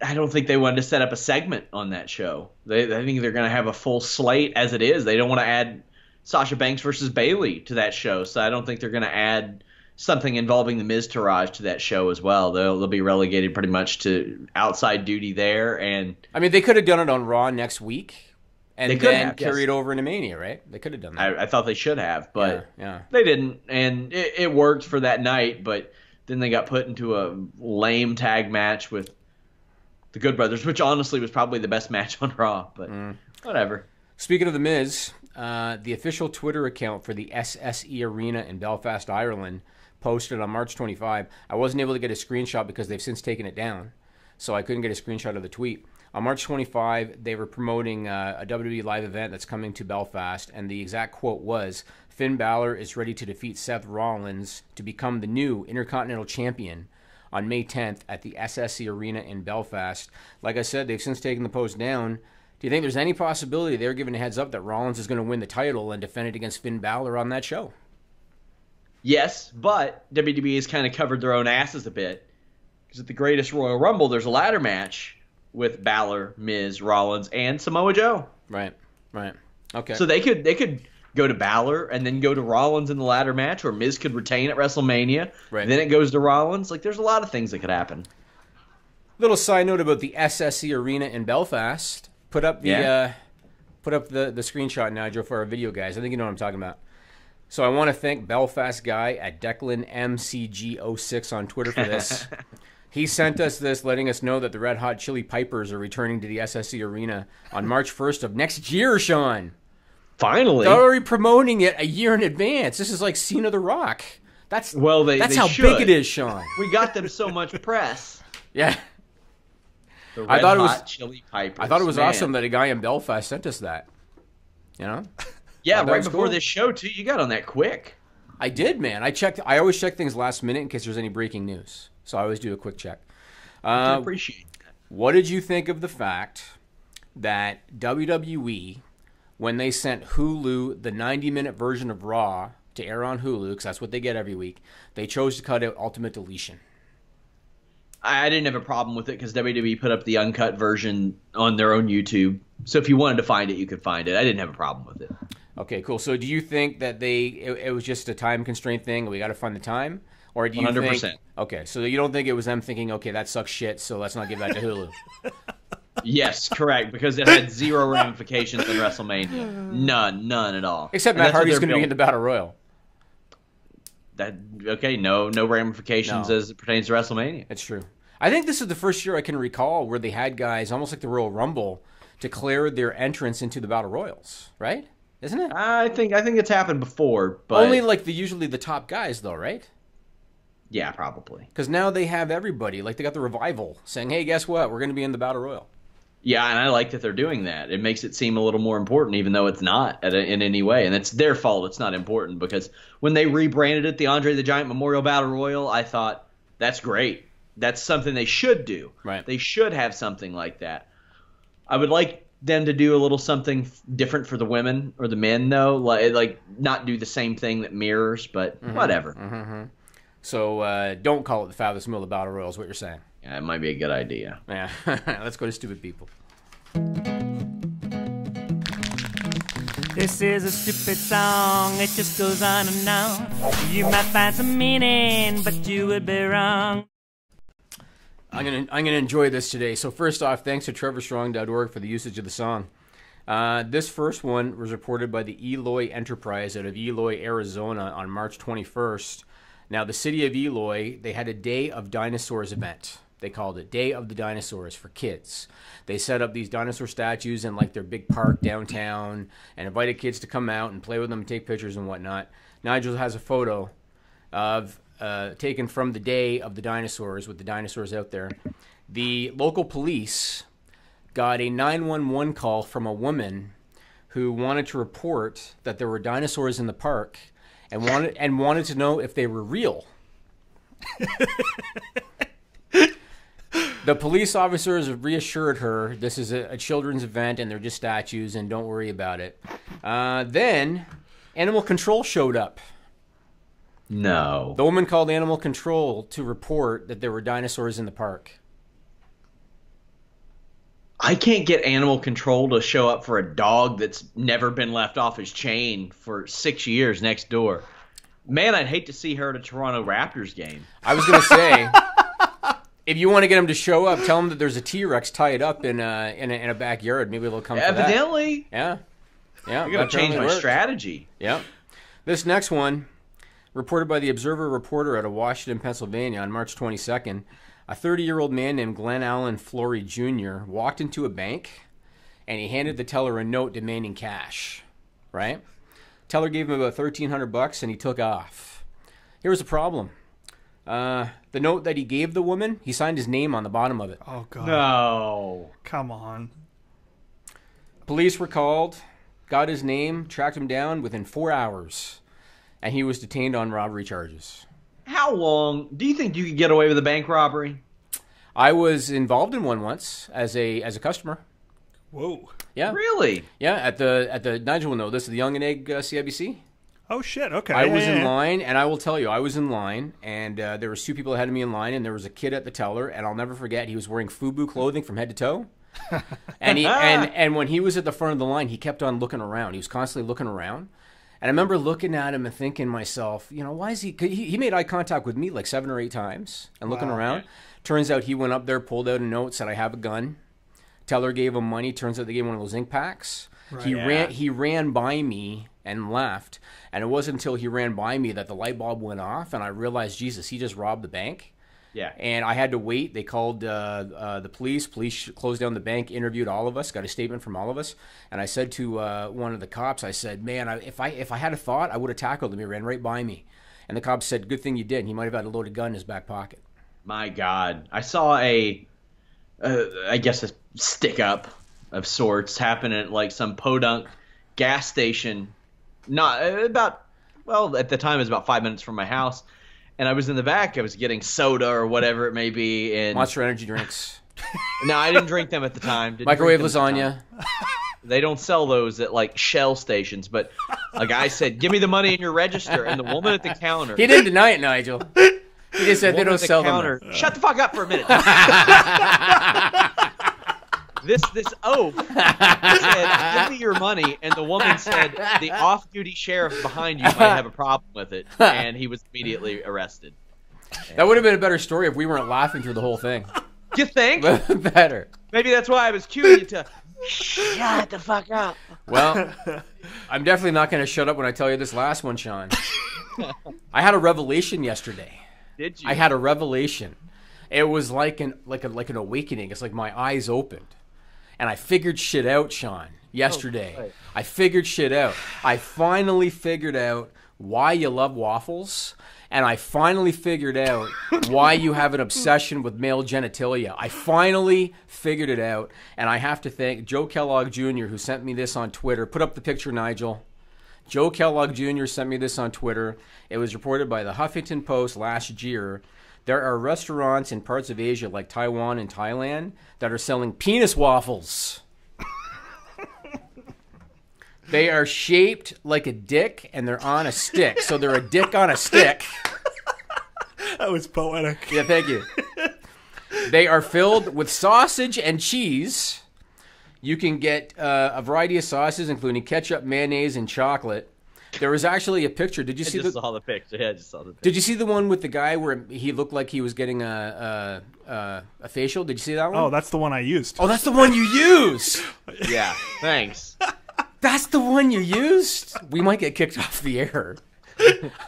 I don't think they wanted to set up a segment on that show. I think they're going to have a full slate as it is. They don't want to add Sasha Banks versus Bayley to that show, so I don't think they're going to add something involving the Miztourage to that show as well. They'll be relegated pretty much to outside duty there. And I mean, they could have done it on Raw next week and then carry yes. it over into Mania, right? They could have done that. I thought they should have, but yeah. They didn't. And it worked for that night, but then they got put into a lame tag match with the Good Brothers, which honestly was probably the best match on Raw, but whatever. Speaking of The Miz, the official Twitter account for the SSE Arena in Belfast, Ireland, posted on March 25. I wasn't able to get a screenshot because they've since taken it down, so I couldn't get a screenshot of the tweet. On March 25, they were promoting a WWE live event that's coming to Belfast, and the exact quote was, Finn Balor is ready to defeat Seth Rollins to become the new Intercontinental Champion on May 10th at the SSE Arena in Belfast. Like I said, they've since taken the post down. Do you think there's any possibility they're giving a heads up that Rollins is going to win the title and defend it against Finn Balor on that show? Yes, but WWE has kind of covered their own asses a bit. Because at the Greatest Royal Rumble, there's a ladder match with Balor, Miz, Rollins, and Samoa Joe. Right. Okay. So they could go to Balor and then go to Rollins in the ladder match, or Miz could retain at WrestleMania. Right. Then it goes to Rollins. Like, there's a lot of things that could happen. Little side note about the SSE Arena in Belfast. Put up the screenshot now, Joe, for our video guys. I think you know what I'm talking about. So I want to thank Belfast guy at Declan MCG06 on Twitter for this. He sent us this, letting us know that the Red Hot Chili Pipers are returning to the SSE Arena on March 1st of next year, Sean. Finally. They're already promoting it a year in advance. This is like Cena the Rock. That's how should. big it is, Sean. We got them so much press. Yeah. The Red Hot Chili Pipers. I thought it was awesome that a guy in Belfast sent us that. You know? Yeah, right before this show, too. You got on that quick. I did, man. I always check things last minute in case there's any breaking news. So I always do a quick check. I appreciate that. What did you think of the fact that WWE, when they sent Hulu the 90-minute version of Raw to air on Hulu, because that's what they get every week, they chose to cut out Ultimate Deletion? I didn't have a problem with it because WWE put up the uncut version on their own YouTube. So if you wanted to find it, you could find it. I didn't have a problem with it. Okay, cool. So do you think that it was just a time constraint thing and we got to find the time? Or do you 100%. think... Okay, so you don't think it was them thinking, okay, that sucks shit, so let's not give that to Hulu? Yes, correct, because it had zero ramifications in WrestleMania. None at all. Except Matt Hardy's going to be in the Battle Royal. No ramifications as it pertains to WrestleMania. It's true. I think this is the first year I can recall where they had guys, almost like the Royal Rumble, declare their entrance into the Battle Royals, right? Isn't it? I think it's happened before, but only like usually the top guys, though, right? Yeah, probably. Because now they have everybody. Like they got the Revival saying, "Hey, guess what? We're going to be in the Battle Royal." Yeah, and I like that they're doing that. It makes it seem a little more important, even though it's not in any way. And it's their fault it's not important, because when they rebranded it the Andre the Giant Memorial Battle Royal, I thought, that's great. That's something they should do. Right. They should have something like that. I would like them to do a little something different for the women or the men, though. Like not do the same thing that mirrors, but whatever. Mm-hmm. So don't call it the Fabulous Moola Battle Royal is what you're saying. Yeah, it might be a good idea. Yeah. Let's go to Stupid People. This is a stupid song, it just goes on and on. You might find some meaning, but you would be wrong. I'm gonna enjoy this today. So first off, thanks to TrevorStrong.org for the usage of the song. This first one was reported by the Eloy Enterprise out of Eloy, Arizona on March 21st. Now, the city of Eloy, they had a Day of Dinosaurs event. They called it Day of the Dinosaurs for kids. They set up these dinosaur statues in like their big park downtown and invited kids to come out and play with them and take pictures and whatnot. Nigel has a photo of taken from the Day of the Dinosaurs with the dinosaurs out there. The local police got a 911 call from a woman who wanted to report that there were dinosaurs in the park and wanted to know if they were real. The police officers reassured her this is a children's event and they're just statues and don't worry about it. Then Animal Control showed up. No. The woman called Animal Control to report that there were dinosaurs in the park. I can't get Animal Control to show up for a dog that's never been left off his chain for 6 years next door. Man, I'd hate to see her at a Toronto Raptors game. I was going to say, if you want to get them to show up, tell them that there's a T-Rex tied up in a backyard. Maybe they'll come for that. Evidently. Yeah. Yeah. I'm going to change my strategy. Yeah. This next one, reported by the Observer reporter out of Washington, Pennsylvania on March 22nd, a 30-year-old man named Glenn Allen Flory Jr. walked into a bank and he handed the teller a note demanding cash, right? Teller gave him about $1,300 and he took off. Here was the problem. The note that he gave the woman, he signed his name on the bottom of it. Oh, God. No. Come on. Police were called, got his name, tracked him down within 4 hours, and he was detained on robbery charges. How long do you think you could get away with a bank robbery? I was involved in one once as a customer. Whoa. Yeah. Really? Yeah, at the Nigel will know this, the Young and Egg CIBC. Oh, shit. Okay. I was in line, and I will tell you, I was in line, and there was two people ahead of me in line, and there was a kid at the teller, and I'll never forget, he was wearing FUBU clothing from head to toe. and when he was at the front of the line, he kept on looking around. He was constantly looking around. And I remember looking at him and thinking to myself, you know, why is he made eye contact with me like 7 or 8 times and looking around. Turns out he went up there, pulled out a note, said, I have a gun. Teller gave him money. Turns out they gave him one of those ink packs. Right. He ran by me and left. And it wasn't until he ran by me that the light bulb went off and I realized, Jesus, he just robbed the bank. Yeah. And I had to wait. They called the police. Police closed down the bank, interviewed all of us, got a statement from all of us. And I said to one of the cops, I said, man, if I had a thought, I would have tackled him. He ran right by me. And the cop said, good thing you did. He might have had a loaded gun in his back pocket. My God. I saw I guess a stick-up of sorts happen at like some podunk gas station. At the time it was about 5 minutes from my house. And I was in the back. I was getting soda or whatever it may be. And Monster Energy drinks. No, I didn't drink them at the time. Microwave lasagna. They don't sell those at like Shell stations. But a guy said, give me the money in your register. And the woman at the counter. He didn't deny it, Nigel. He just said they don't sell them. Shut the fuck up for a minute. This oaf said, give me your money, and the woman said, the off-duty sheriff behind you might have a problem with it, and he was immediately arrested. That would have been a better story if we weren't laughing through the whole thing. You think? Better. Maybe that's why I was cueing you to shut the fuck up. Well, I'm definitely not going to shut up when I tell you this last one, Sean. I had a revelation yesterday. Did you? I had a revelation. It was like an awakening. It's like my eyes opened. And I figured shit out, Sean, yesterday. Oh, right. I figured shit out. I finally figured out why you love waffles, and I finally figured out why you have an obsession with male genitalia. I finally figured it out, and I have to thank Joe Kellogg Jr., who sent me this on Twitter. Put up the picture, Nigel. Joe Kellogg Jr. sent me this on Twitter. It was reported by the Huffington Post last year. There are restaurants in parts of Asia like Taiwan and Thailand that are selling penis waffles. They are shaped like a dick and they're on a stick. So they're a dick on a stick. That was poetic. Yeah, thank you. They are filled with sausage and cheese. You can get a variety of sauces, including ketchup, mayonnaise, and chocolate. There was actually a picture. Did you see? I just saw the picture. Yeah, I just saw the picture. Did you see the one with the guy where he looked like he was getting a facial? Did you see that one? Oh, that's the one I used. Oh, that's the one you used. Yeah, thanks. That's the one you used. We might get kicked off the air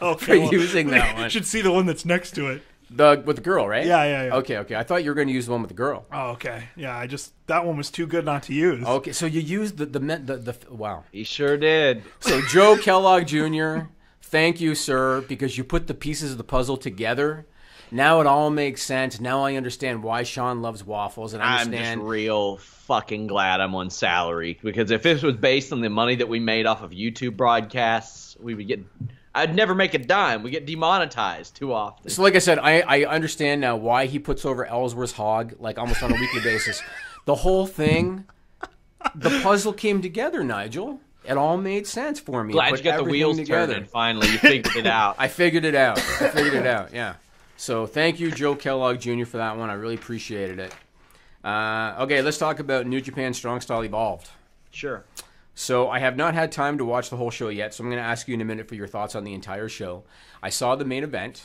Okay, for using that one. You should see the one that's next to it. With the girl, right? Yeah. Okay. I thought you were going to use the one with the girl. Oh, okay. Yeah, that one was too good not to use. Okay, so you used the wow. He sure did. So Joe Kellogg Jr., thank you, sir, because you put the pieces of the puzzle together. Now it all makes sense. Now I understand why Sean loves waffles, and I understand. I'm just real fucking glad I'm on salary, because if this was based on the money that we made off of YouTube broadcasts, I'd never make a dime. We get demonetized too often. So like I said, I understand now why he puts over Ellsworth's hog like almost on a weekly basis. The whole thing, the puzzle came together, Nigel. It all made sense for me. Glad you got the wheels turning. Finally, you figured it out. I figured it out. Yeah. So thank you, Joe Kellogg Jr. for that one. I really appreciated it. Okay, let's talk about New Japan Strong Style Evolved. Sure. So I have not had time to watch the whole show yet, so I'm going to ask you in a minute for your thoughts on the entire show. I saw the main event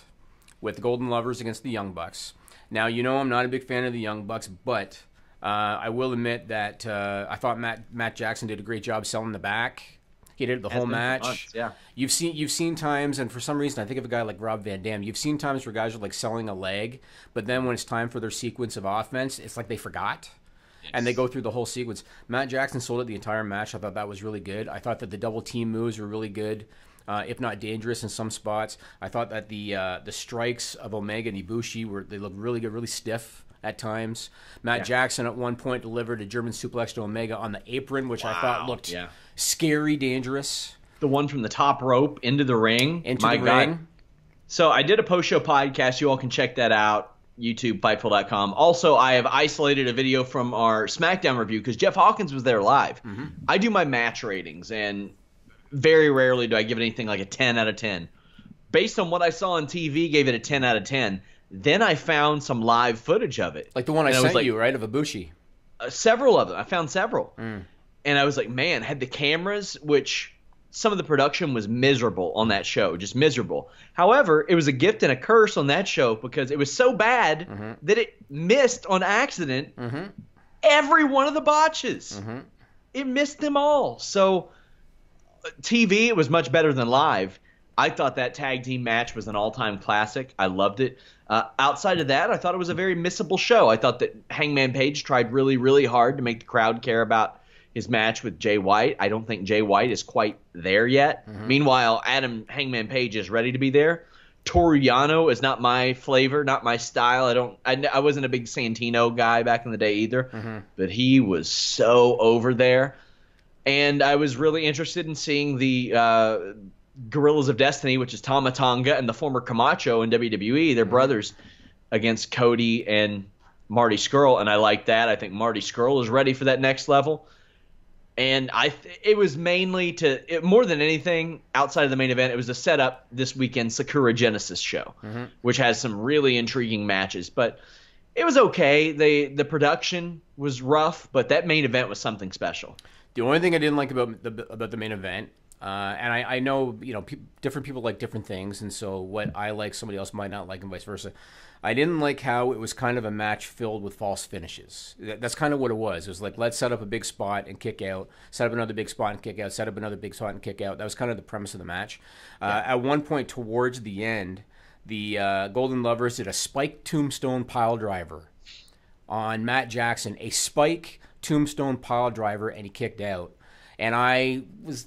with the Golden Lovers against the Young Bucks. Now, you know I'm not a big fan of the Young Bucks, but I will admit that I thought Matt Jackson did a great job selling the back. He did it the whole match. Months, yeah. You've seen times, and for some reason, I think of a guy like Rob Van Dam. You've seen times where guys are like selling a leg, but then when it's time for their sequence of offense, it's like they forgot. And they go through the whole sequence. Matt Jackson sold it the entire match. I thought that was really good. I thought that the double team moves were really good, if not dangerous in some spots. I thought that the strikes of Omega and Ibushi they looked really good, really stiff at times. Matt Jackson at one point delivered a German suplex to Omega on the apron, which I thought looked scary, dangerous. The one from the top rope into the ring. Ring. So I did a post-show podcast. You all can check that out. YouTube, Fightful.com. Also, I have isolated a video from our SmackDown review because Jeff Hawkins was there live. Mm-hmm. I do my match ratings, and very rarely do I give it anything like a 10 out of 10. Based on what I saw on TV, gave it a 10 out of 10. Then I found some live footage of it. Like the one I sent you, right, of Ibushi? Several of them. I found several. And I was like, man, had the cameras, which some of the production was miserable on that show, just miserable. However, it was a gift and a curse on that show because it was so bad that it missed on accident every one of the botches. It missed them all. So TV, it was much better than live. I thought that tag team match was an all-time classic. I loved it. Outside of that, I thought it was a very missable show. I thought that Hangman Page tried really, really hard to make the crowd care about his match with Jay White. I don't think Jay White is quite there yet. Meanwhile, Adam Hangman Page is ready to be there. Toru Yano is not my flavor, not my style. I wasn't a big Santino guy back in the day either, but he was so over there. And I was really interested in seeing the Guerrillas of Destiny, which is Tama Tonga and the former Camacho in WWE, their brothers, against Cody and Marty Scurll, and I like that. I think Marty Scurll is ready for that next level. And it was mainly more than anything outside of the main event, it was to set up this weekend's Sakura Genesis show, which has some really intriguing matches. But it was okay. The production was rough, but that main event was something special. The only thing I didn't like about the main event, and I know different people like different things, and so what I like somebody else might not like, and vice versa. I didn't like how it was kind of a match filled with false finishes. That's kind of what it was. It was like, let's set up a big spot and kick out, set up another big spot and kick out, set up another big spot and kick out. That was kind of the premise of the match. At one point towards the end, the Golden Lovers did a spike tombstone pile driver on Matt Jackson, a spike tombstone pile driver, and he kicked out. And I was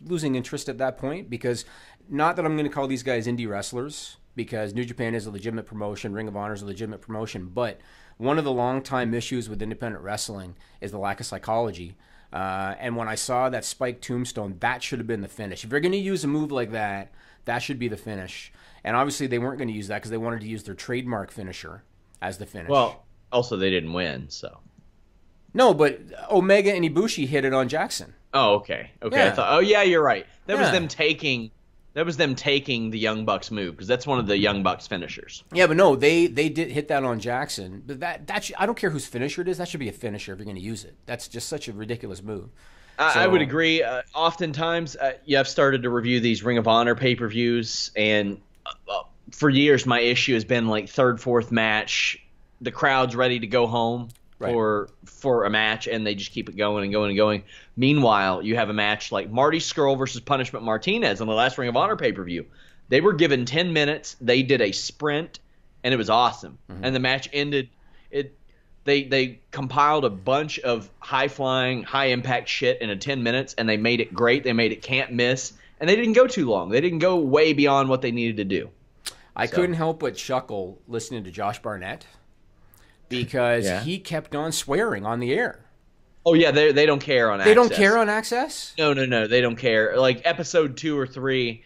losing interest at that point because, not that I'm going to call these guys indie wrestlers, because New Japan is a legitimate promotion, Ring of Honor is a legitimate promotion, but one of the long-time issues with independent wrestling is the lack of psychology. And when I saw that spike tombstone, that should have been the finish. If you're going to use a move like that, that should be the finish. And obviously they weren't going to use that because they wanted to use their trademark finisher as the finish. Well, also they didn't win, so. No, but Omega and Ibushi hit it on Jackson. Oh, okay. Yeah. I thought, you're right. That was them taking the Young Bucks move, because that's one of the Young Bucks finishers. Yeah, but no, they did hit that on Jackson. But I don't care whose finisher it is. That should be a finisher if you're going to use it. That's just such a ridiculous move. I would agree. Oftentimes, I've started to review these Ring of Honor pay-per-views, and for years my issue has been like third, fourth match, the crowd's ready to go home. Right. For a match, and they just keep it going and going and going. Meanwhile, you have a match like Marty Scurll versus Punishment Martinez on the last Ring of Honor pay-per-view. They were given 10 minutes. They did a sprint, and it was awesome. And the match ended. They compiled a bunch of high-flying, high-impact shit into 10 minutes, and they made it great. They made it can't miss, and they didn't go too long. They didn't go way beyond what they needed to do. I couldn't help but chuckle listening to Josh Barnett because he kept on swearing on the air. Oh, yeah, they don't care on Access. They don't care on Access? No, they don't care. Like, episode 2 or 3,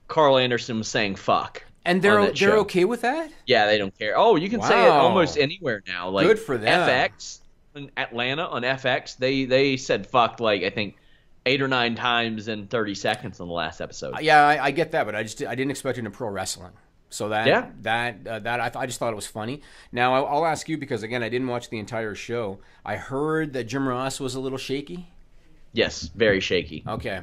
Carl Anderson was saying fuck. And they're okay with that? Yeah, they don't care. Oh, you can say it almost anywhere now. Like, good for them. FX in Atlanta on FX, they said fuck like I think 8 or 9 times in 30 seconds on the last episode. Yeah, I get that, but I didn't expect it in pro wrestling. So I just thought it was funny. Now I'll ask you because again I didn't watch the entire show. I heard that Jim Ross was a little shaky. Yes, very shaky. Okay.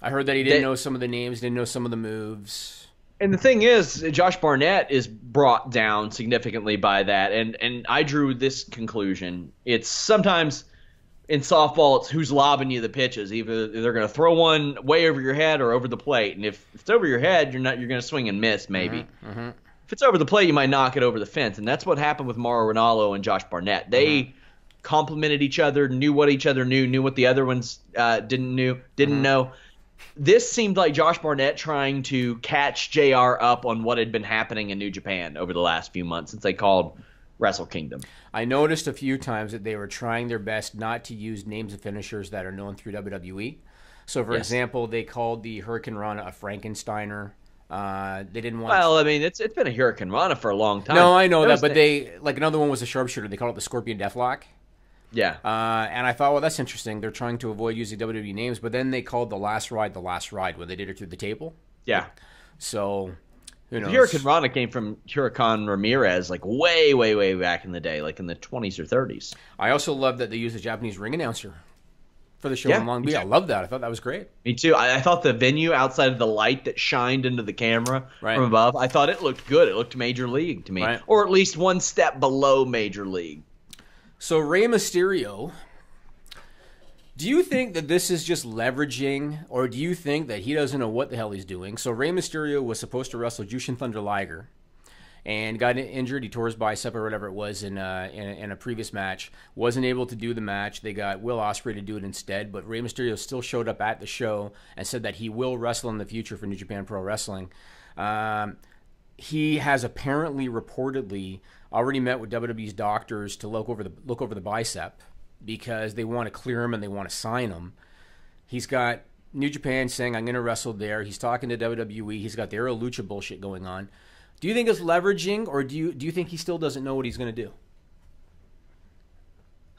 I heard that he didn't know some of the names, didn't know some of the moves. And the thing is, Josh Barnett is brought down significantly by that, and I drew this conclusion. It's sometimes in softball, it's who's lobbing you the pitches. Either they're going to throw one way over your head or over the plate, and if it's over your head, you're going to swing and miss maybe. If it's over the plate, you might knock it over the fence, and that's what happened with Mauro Ranallo and Josh Barnett. They complimented each other, knew what each other knew what the other ones didn't know. This seemed like Josh Barnett trying to catch JR up on what had been happening in New Japan over the last few months since they called Wrestle Kingdom. I noticed a few times that they were trying their best not to use names of finishers that are known through WWE. So, for example, they called the Hurricane Rana a Frankensteiner. They didn't want. Well, I mean, it's been a Hurricane Rana for a long time. No, I know that, but they another one was a sharpshooter. They called it the Scorpion Deathlock. Yeah. And I thought, well, that's interesting. They're trying to avoid using WWE names, but then they called the last ride when they did it through the table. Yeah. So, who knows? Hurricane Rana came from Huracan Ramirez, like way, way, way back in the day, like in the 20s or 30s. I also love that they used a Japanese ring announcer for the show in Long Beach. I love that. I thought that was great. Me too. I thought the venue outside of the light that shined into the camera from above, I thought it looked good. It looked Major League to me, or at least one step below Major League. So Rey Mysterio, do you think that this is just leveraging, or do you think that he doesn't know what the hell he's doing? So Rey Mysterio was supposed to wrestle Jushin Thunder Liger and got injured. He tore his bicep or whatever it was in a previous match. Wasn't able to do the match. They got Will Ospreay to do it instead, but Rey Mysterio still showed up at the show and said that he will wrestle in the future for New Japan Pro Wrestling. He has apparently, reportedly, already met with WWE's doctors to look over the bicep because they want to clear him and they want to sign him. He's got New Japan saying, I'm going to wrestle there. He's talking to WWE. He's got the Aero Lucha bullshit going on. Do you think it's leveraging, or do you think he still doesn't know what he's going to do?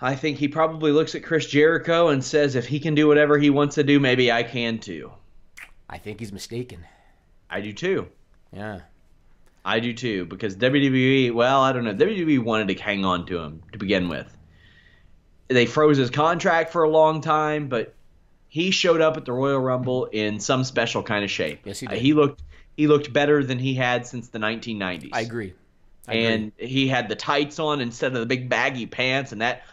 I think he probably looks at Chris Jericho and says, if he can do whatever he wants to do, maybe I can too. I think he's mistaken. I do too. Yeah. I do too, because WWE, well, I don't know. WWE wanted to hang on to him to begin with. They froze his contract for a long time, but he showed up at the Royal Rumble in some special kind of shape. Yes, he did. He looked better than he had since the 1990s. I agree. And he had the tights on instead of the big baggy pants, and that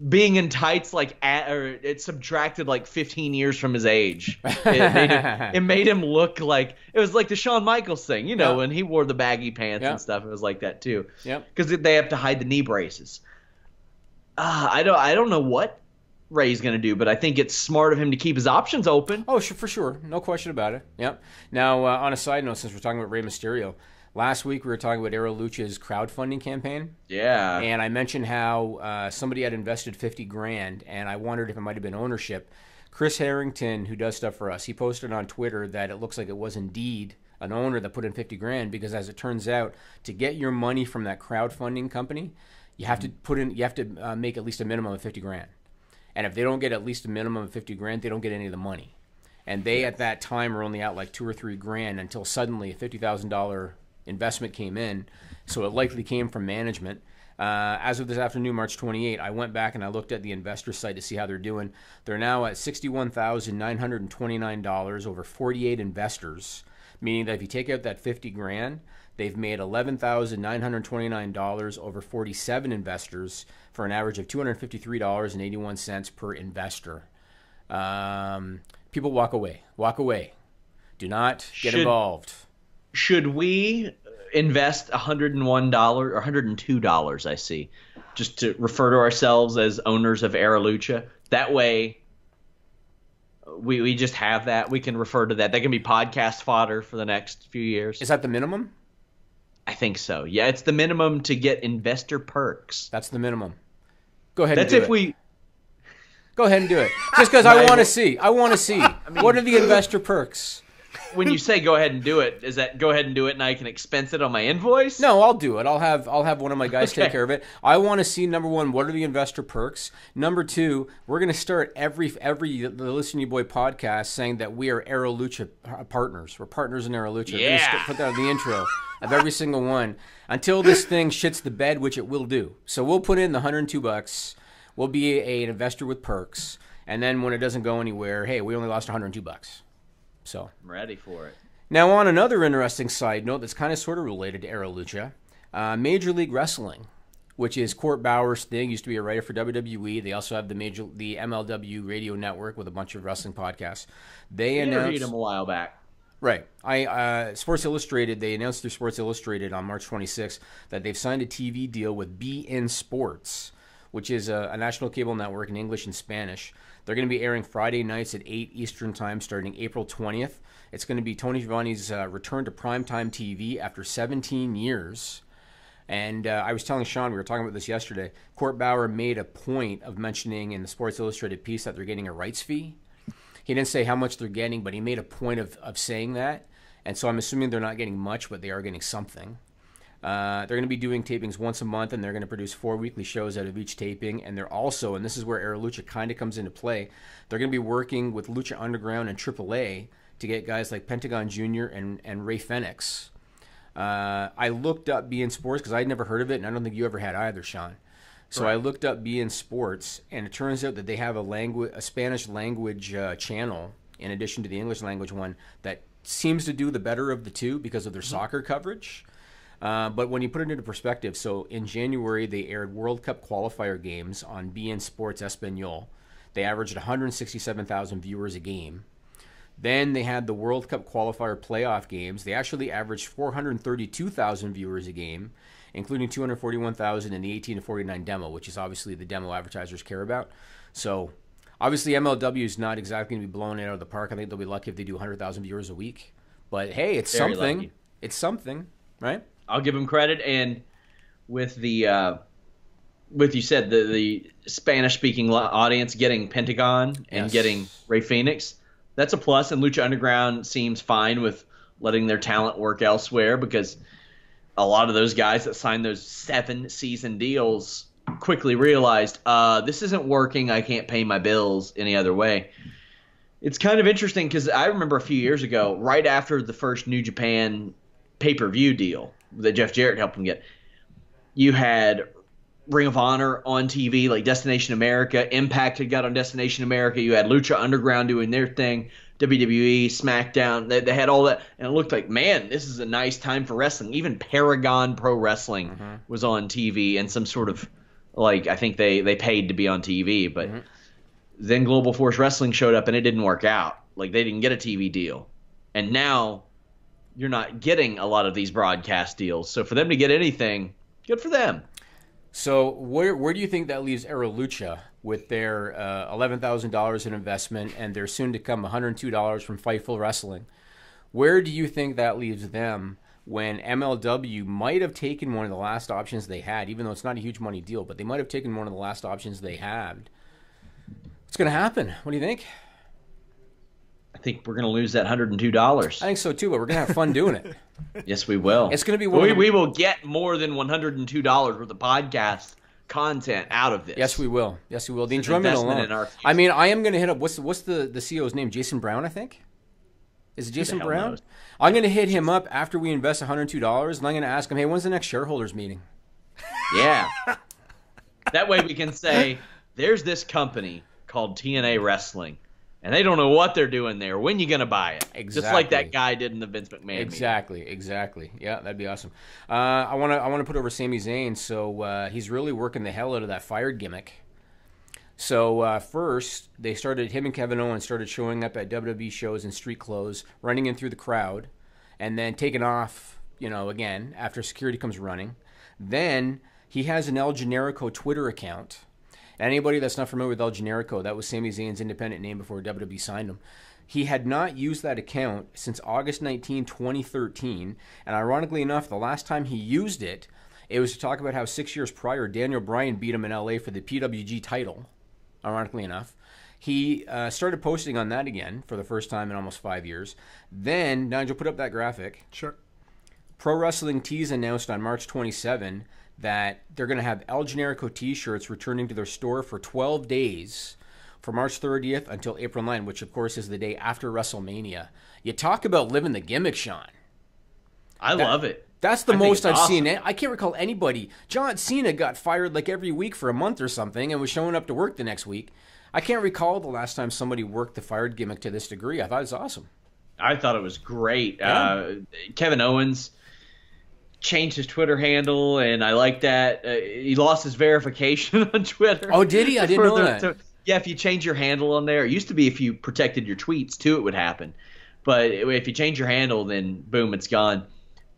being in tights it subtracted like 15 years from his age. It made him look like it was like the Shawn Michaels thing, when he wore the baggy pants and stuff. It was like that too. Yep. Because they have to hide the knee braces. I don't know what Rey's going to do, but I think it's smart of him to keep his options open. Oh, for sure, no question about it. Yep. Now, on a side note, since we're talking about Rey Mysterio. Last week, we were talking about Aero Lucha's crowdfunding campaign. Yeah. And I mentioned how somebody had invested $50,000, and I wondered if it might have been ownership. Chris Harrington, who does stuff for us, he posted on Twitter that it looks like it was indeed an owner that put in $50,000 because, as it turns out, to get your money from that crowdfunding company, you have to make at least a minimum of $50,000. And if they don't get at least a minimum of $50,000, they don't get any of the money. And they, at that time, were only out like $2,000 or $3,000 until suddenly a $50,000 investment came in, so it likely came from management. As of this afternoon, March 28, I went back and I looked at the investor site to see how they're doing. They're now at $61,929 over 48 investors, meaning that if you take out that $50,000, they've made $11,929 over 47 investors for an average of $253.81 per investor. People walk away. Do not get involved. Should we invest $101 or $102, I see, just to refer to ourselves as owners of Era Lucha? That way we just have that. We can refer to that. That can be podcast fodder for the next few years. Is that the minimum? I think so. Yeah, it's the minimum to get investor perks. That's the minimum. Go ahead. That's and do if it. we. Go ahead and do it. Just because I want to see. I want to see. What are the investor perks? When you say go ahead and do it, is that go ahead and do it and I can expense it on my invoice? No, I'll do it. I'll have one of my guys take care of it. I want to see, number one, what are the investor perks? Number two, we're going to start every the Listen to You Boy podcast saying that we are Era Lucha partners. We're partners in Era Lucha. Yeah. Put that in the intro of every single one until this thing shits the bed, which it will do. So we'll put in the $102. We'll be an investor with perks. And then when it doesn't go anywhere, hey, we only lost $102. So I'm ready for it. Now, on another interesting side note that's kind of sort of related to Era Lucha, Major League Wrestling, which is Court Bauer's thing, used to be a writer for WWE. They also have the MLW radio network with a bunch of wrestling podcasts. They interviewed him a while back. Right. Sports Illustrated, they announced through Sports Illustrated on March 26th that they've signed a TV deal with beIN Sports, which is a national cable network in English and Spanish. They're going to be airing Friday nights at 8 Eastern Time starting April 20th. It's going to be Tony Schiavone's return to primetime TV after 17 years. And I was telling Sean, we were talking about this yesterday, Court Bauer made a point of mentioning in the Sports Illustrated piece that they're getting a rights fee. He didn't say how much they're getting, but he made a point of saying that. And so I'm assuming they're not getting much, but they are getting something. They're going to be doing tapings once a month, and they're going to produce 4 weekly shows out of each taping. And they're also, and this is where Era Lucha kind of comes into play, they're going to be working with Lucha Underground and AAA to get guys like Pentagon Jr. and Rey Fenix. I looked up beIN Sports because I'd never heard of it, and I don't think you ever had either, Sean. So I looked up beIN Sports, and it turns out that they have a Spanish language channel in addition to the English language one that seems to do the better of the two because of their soccer coverage. But when you put it into perspective, so in January, they aired World Cup qualifier games on beIN Sports Espanol. They averaged 167,000 viewers a game. Then they had the World Cup qualifier playoff games. They actually averaged 432,000 viewers a game, including 241,000 in the 18 to 49 demo, which is obviously the demo advertisers care about. So obviously MLW is not exactly going to be blown out of the park. I think they'll be lucky if they do 100,000 viewers a week. But hey, it's Very something. lucky. It's something, right? I'll give him credit, and with you said the Spanish-speaking audience getting Pentagon and getting Rey Fenix, that's a plus. And Lucha Underground seems fine with letting their talent work elsewhere because a lot of those guys that signed those 7-season deals quickly realized this isn't working. I can't pay my bills any other way. It's kind of interesting because I remember a few years ago, right after the first New Japan pay-per-view deal that Jeff Jarrett helped him get, you had Ring of Honor on TV, like Destination America. Impact had got on Destination America. You had Lucha Underground doing their thing, WWE, Smackdown. They had all that, and it looked like, man, this is a nice time for wrestling. Even Paragon Pro Wrestling was on TV, and some sort of, like, I think they paid to be on TV. But then Global Force Wrestling showed up, and it didn't work out. Like, they didn't get a TV deal. And now you're not getting a lot of these broadcast deals. So for them to get anything, good for them. So where do you think that leaves Era Lucha with their $11,000 in investment and their soon-to-come $102 from Fightful Wrestling? Where do you think that leaves them when MLW might have taken one of the last options they had, even though it's not a huge money deal, but they might have taken one of the last options they had? What's going to happen? What do you think? I think we're going to lose that $102. I think so too, but we're going to have fun doing it. Yes, we will. It's going to be we will get more than $102 worth of podcast content out of this. Yes, we will. Yes, we will. The enjoyment alone. I mean, I am going to hit up. What's the CEO's name? Jason Brown, I think. Is it Jason Brown? Knows? I'm going to hit him up after we invest $102, and I'm going to ask him, hey, when's the next shareholders meeting? Yeah. That way we can say, there's this company called TNA Wrestling, and they don't know what they're doing there. When you going to buy it? Exactly. Just like that guy did in the Vince McMahon meeting. Exactly. Yeah, that'd be awesome. I want to put over Sami Zayn, so he's really working the hell out of that fired gimmick. So first, him and Kevin Owens started showing up at WWE shows in street clothes, running in through the crowd, and then taking off, again, after security comes running. Then he has an El Generico Twitter account. Anybody that's not familiar with El Generico, that was Sami Zayn's independent name before WWE signed him. He had not used that account since August 19, 2013, and ironically enough, the last time he used it, it was to talk about how 6 years prior, Daniel Bryan beat him in LA for the PWG title, ironically enough. He started posting on that again for the first time in almost 5 years. Then, Nigel, put up that graphic. Sure. Pro Wrestling Tees announced on March 27 that they're going to have El Generico T-shirts returning to their store for 12 days from March 30th until April 9, which, of course, is the day after WrestleMania. You talk about living the gimmick, Sean. I love it. That's the most I've seen. I can't recall anybody. John Cena got fired like every week for a month or something and was showing up to work the next week. I can't recall the last time somebody worked the fired gimmick to this degree. I thought it was awesome. I thought it was great. Yeah. Kevin Owens changed his Twitter handle, and I like that. He lost his verification on Twitter. Oh, did he? I didn't know that. Yeah, if you change your handle on there, it used to be if you protected your tweets too, it would happen. But if you change your handle, then boom, it's gone.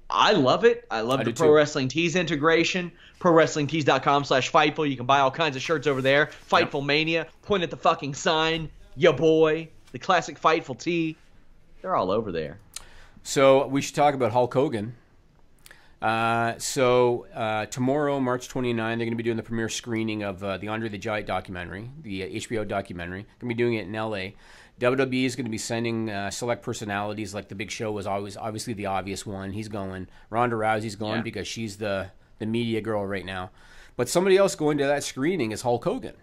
I love it. I love the Pro Wrestling Tees integration. ProWrestlingTees.com/Fightful. You can buy all kinds of shirts over there. Fightful Mania. Point at the fucking sign. Ya boy. The classic Fightful tee. They're all over there. So we should talk about Hulk Hogan. Tomorrow, March 29, they're going to be doing the premiere screening of the Andre the Giant documentary, the HBO documentary. Going to be doing it in L.A. WWE is going to be sending select personalities, like The Big Show was always obviously the obvious one. He's going. Ronda Rousey's going because she's the media girl right now. But somebody else going to that screening is Hulk Hogan.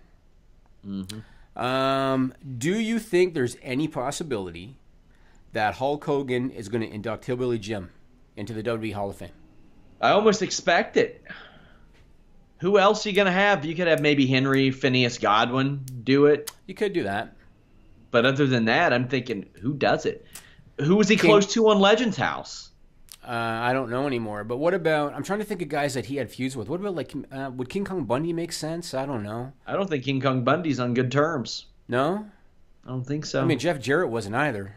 Mm-hmm. Do you think there's any possibility that Hulk Hogan is going to induct Hillbilly Jim into the WWE Hall of Fame? I almost expect it. Who else are you going to have? You could have maybe Henry Phineas Godwin do it. You could do that. But other than that, I'm thinking, who does it? Who was he close to on Legends House? I don't know anymore. But what about, I'm trying to think of guys that he had feuds with. What about, would King Kong Bundy make sense? I don't know. I don't think King Kong Bundy's on good terms. No? I don't think so. I mean, Jeff Jarrett wasn't either.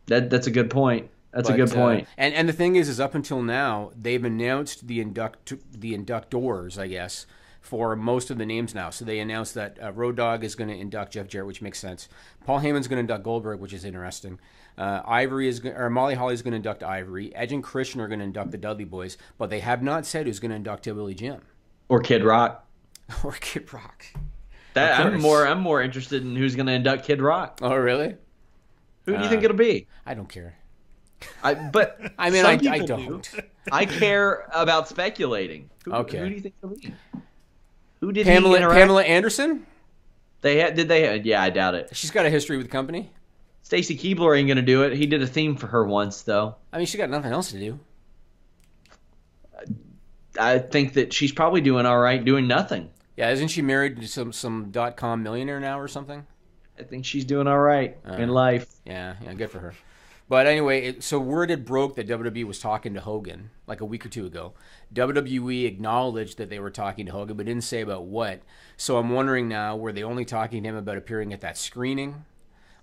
That's a good point. That's a good point. And the thing is up until now, they've announced the inductors, I guess, for most of the names now. So they announced that Road Dogg is going to induct Jeff Jarrett, which makes sense. Paul Heyman's going to induct Goldberg, which is interesting. Molly Holly's going to induct Ivory. Edge and Christian are going to induct the Dudley Boys, but they have not said who's going to induct Hillbilly Jim or Kid Rock. Or Kid Rock. I'm more interested in who's going to induct Kid Rock. Oh, really? Who do you think it'll be? I don't care. I mean, I don't. I care about speculating. Who do you think it'll be? Who did Pamela Anderson? Yeah, I doubt it. She's got a history with the company. Stacy Keibler ain't going to do it. He did a theme for her once, though. I mean, she got nothing else to do. I think that she's probably doing all right doing nothing. Yeah, isn't she married to some .com millionaire now or something? I think she's doing all right in life. Yeah, good for her. But anyway, so word had broke that WWE was talking to Hogan like a week or two ago. WWE acknowledged that they were talking to Hogan, but didn't say about what. So I'm wondering now, were they only talking to him about appearing at that screening?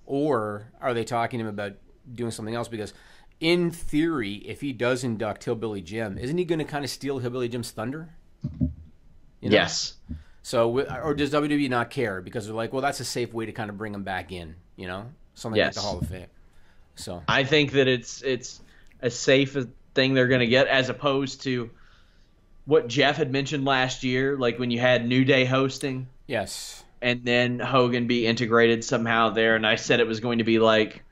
Or are they talking to him about doing something else? Because in theory, if he does induct Hillbilly Jim, isn't he going to kind of steal Hillbilly Jim's thunder? You know? Yes. So, or does WWE not care? Because they're like, well, that's a safe way to kind of bring him back in, Something like the Hall of Fame. So I think that it's a safe thing they're going to get, as opposed to what Jeff had mentioned last year, like when you had New Day hosting. Yes. And then Hogan be integrated somehow there. And I said it was going to be like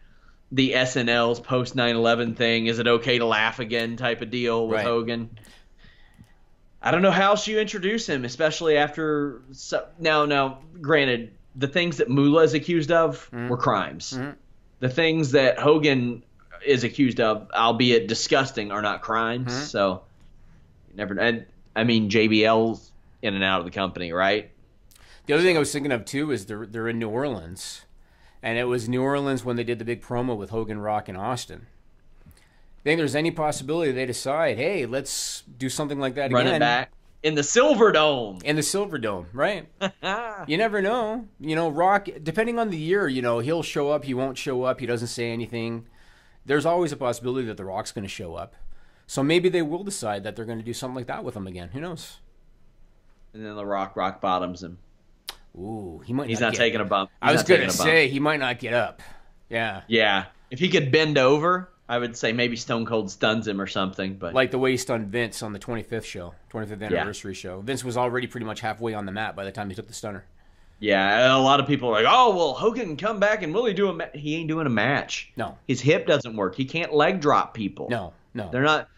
the SNL's post 9/11 thing. Is it okay to laugh again type of deal with Hogan? I don't know how else you introduce him, especially after now, granted, the things that Moola is accused of were crimes. Mm-hmm. The things that Hogan is accused of, albeit disgusting, are not crimes. Mm-hmm. So, I mean, JBL's in and out of the company, right? The other thing I was thinking of, too, is they're in New Orleans. And it was New Orleans when they did the big promo with Hogan, Rock, and Austin. I think there's any possibility they decide, hey, let's do something like that again. Run it back. In the Silver Dome. In the Silver Dome, right? You never know. You know, Rock, depending on the year, you know, he'll show up, he won't show up, he doesn't say anything. There's always a possibility that The Rock's going to show up. So maybe they will decide that they're going to do something like that with him again. Who knows? And then The Rock bottoms him. Ooh, he's not taking a bump. I was going to say, he might not get up. Yeah. Yeah. If he could bend over, I would say maybe Stone Cold stuns him or something. But like the way he stunned Vince on the 25th anniversary show. Vince was already pretty much halfway on the mat by the time he took the stunner. Yeah, a lot of people are like, oh, well, Hogan can come back and will he do a match? He ain't doing a match. No. His hip doesn't work. He can't leg drop people. No. They're not.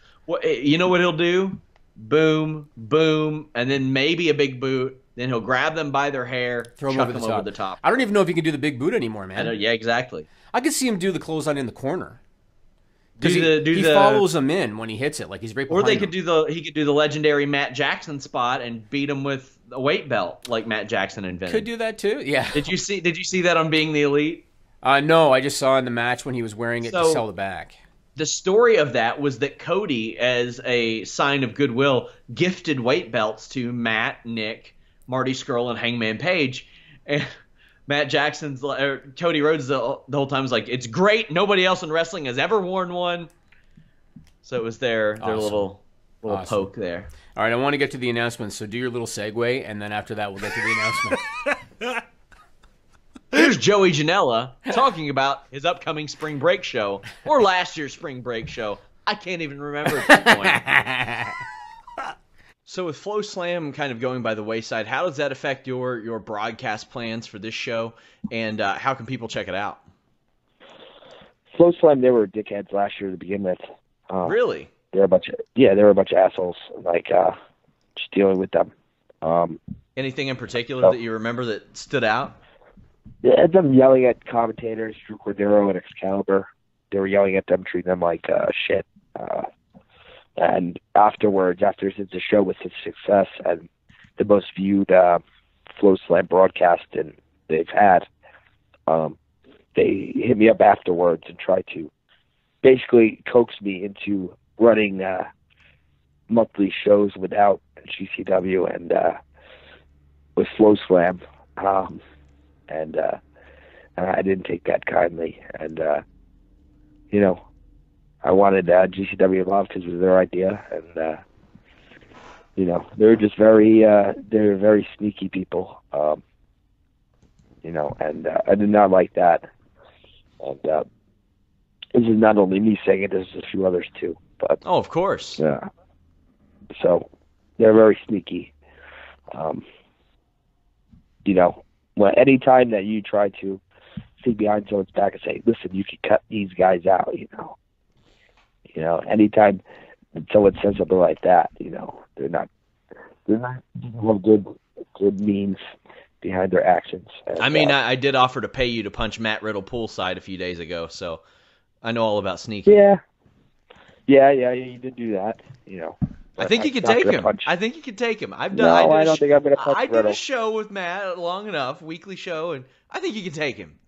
You know what he'll do? Boom, boom, and then maybe a big boot. Then he'll grab them by their hair, throw them over the top. I don't even know if he can do the big boot anymore, man. Yeah, exactly. I could see him do the clothesline in the corner. He follows him in when he hits it, like he's right behind him. Or he could do the legendary Matt Jackson spot and beat him with a weight belt like Matt Jackson invented. Could do that too. Yeah. Did you see that on Being the Elite? No, I just saw in the match when he was wearing it to sell the back. The story of that was that Cody, as a sign of goodwill, gifted weight belts to Matt, Nick, Marty Scurll, and Hangman Page. And Matt Jackson's Cody Rhodes the whole time was like, "It's great. Nobody else in wrestling has ever worn one." So it was their little poke there. All right, I want to get to the announcement, so do your little segue, and then after that we'll get to the announcement. Here's Joey Janela talking about his upcoming spring break show, or last year's spring break show. I can't even remember at this point. So with Flow Slam kind of going by the wayside, how does that affect your broadcast plans for this show, and how can people check it out? Flow Slam, they were dickheads last year to begin with. Really? They were a bunch of assholes. Like just dealing with them. Anything in particular that you remember that stood out? Yeah, them yelling at commentators, Drew Cordero and Excalibur. They were yelling at them, treating them like shit. And afterwards, since the show was a success and the most viewed Flow Slam broadcast they've had, they hit me up afterwards and tried to basically coax me into running monthly shows without GCW and with Flow Slam. And I didn't take that kindly. And, I wanted GCW involved because it was their idea. And, they were just very sneaky people, and I did not like that. And this is not only me saying it, there's a few others too. But oh, of course. Yeah. So they're very sneaky. Well, any time that you try to see behind someone's back and say, "Listen, you can cut these guys out," anytime someone says something like that, they're not have good means behind their actions. And, I did offer to pay you to punch Matt Riddle poolside a few days ago, so I know all about sneaking. Yeah, you did do that. I think you could take him. I think you could take him. I don't think I'm going to punch Riddle. I did a show with Matt long enough, weekly show, and I think you could take him.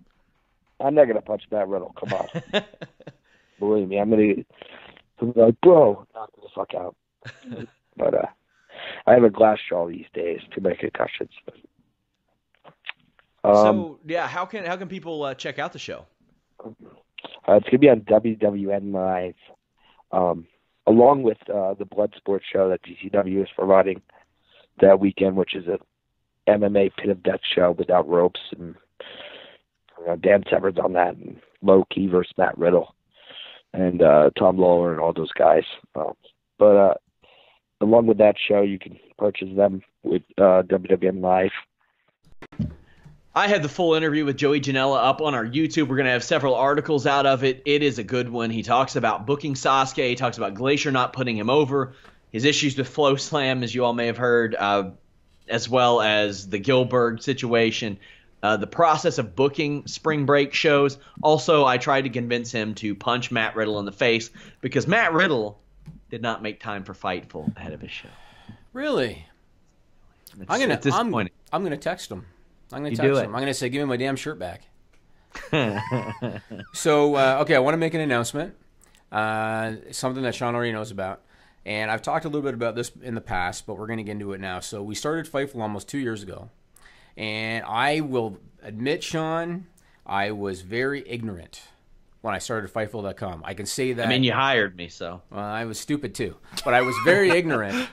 I'm not going to punch Matt Riddle. Come on. Believe me, I'm going to be like, bro, knock the fuck out. But I have a glass jaw these days, too many concussions. So, how can people check out the show? It's going to be on WWN Live. Along with the Bloodsport show that GCW is providing that weekend, which is a MMA Pit of Death show without ropes, and Dan Severn's on that, and Low Key versus Matt Riddle, and Tom Lawler and all those guys. But along with that show, you can purchase them with WWN Live. I had the full interview with Joey Janela up on our YouTube. We're going to have several articles out of it. It is a good one. He talks about booking Sasuke. He talks about Glacier not putting him over. His issues with Flow Slam, as you all may have heard, as well as the Gilbert situation. The process of booking spring break shows. Also, I tried to convince him to punch Matt Riddle in the face because Matt Riddle did not make time for Fightful ahead of his show. Really? It's disappointing. I'm going to text him. I'm going to text him. I'm going to say, give me my damn shirt back. So, okay, I want to make an announcement. Something that Sean already knows about. And I've talked a little bit about this in the past, but we're going to get into it now. So we started Fightful almost 2 years ago. And I will admit, Sean, I was very ignorant when I started Fightful.com. I can say that. I mean, you hired me, so. Well, I was stupid too. But I was very ignorant.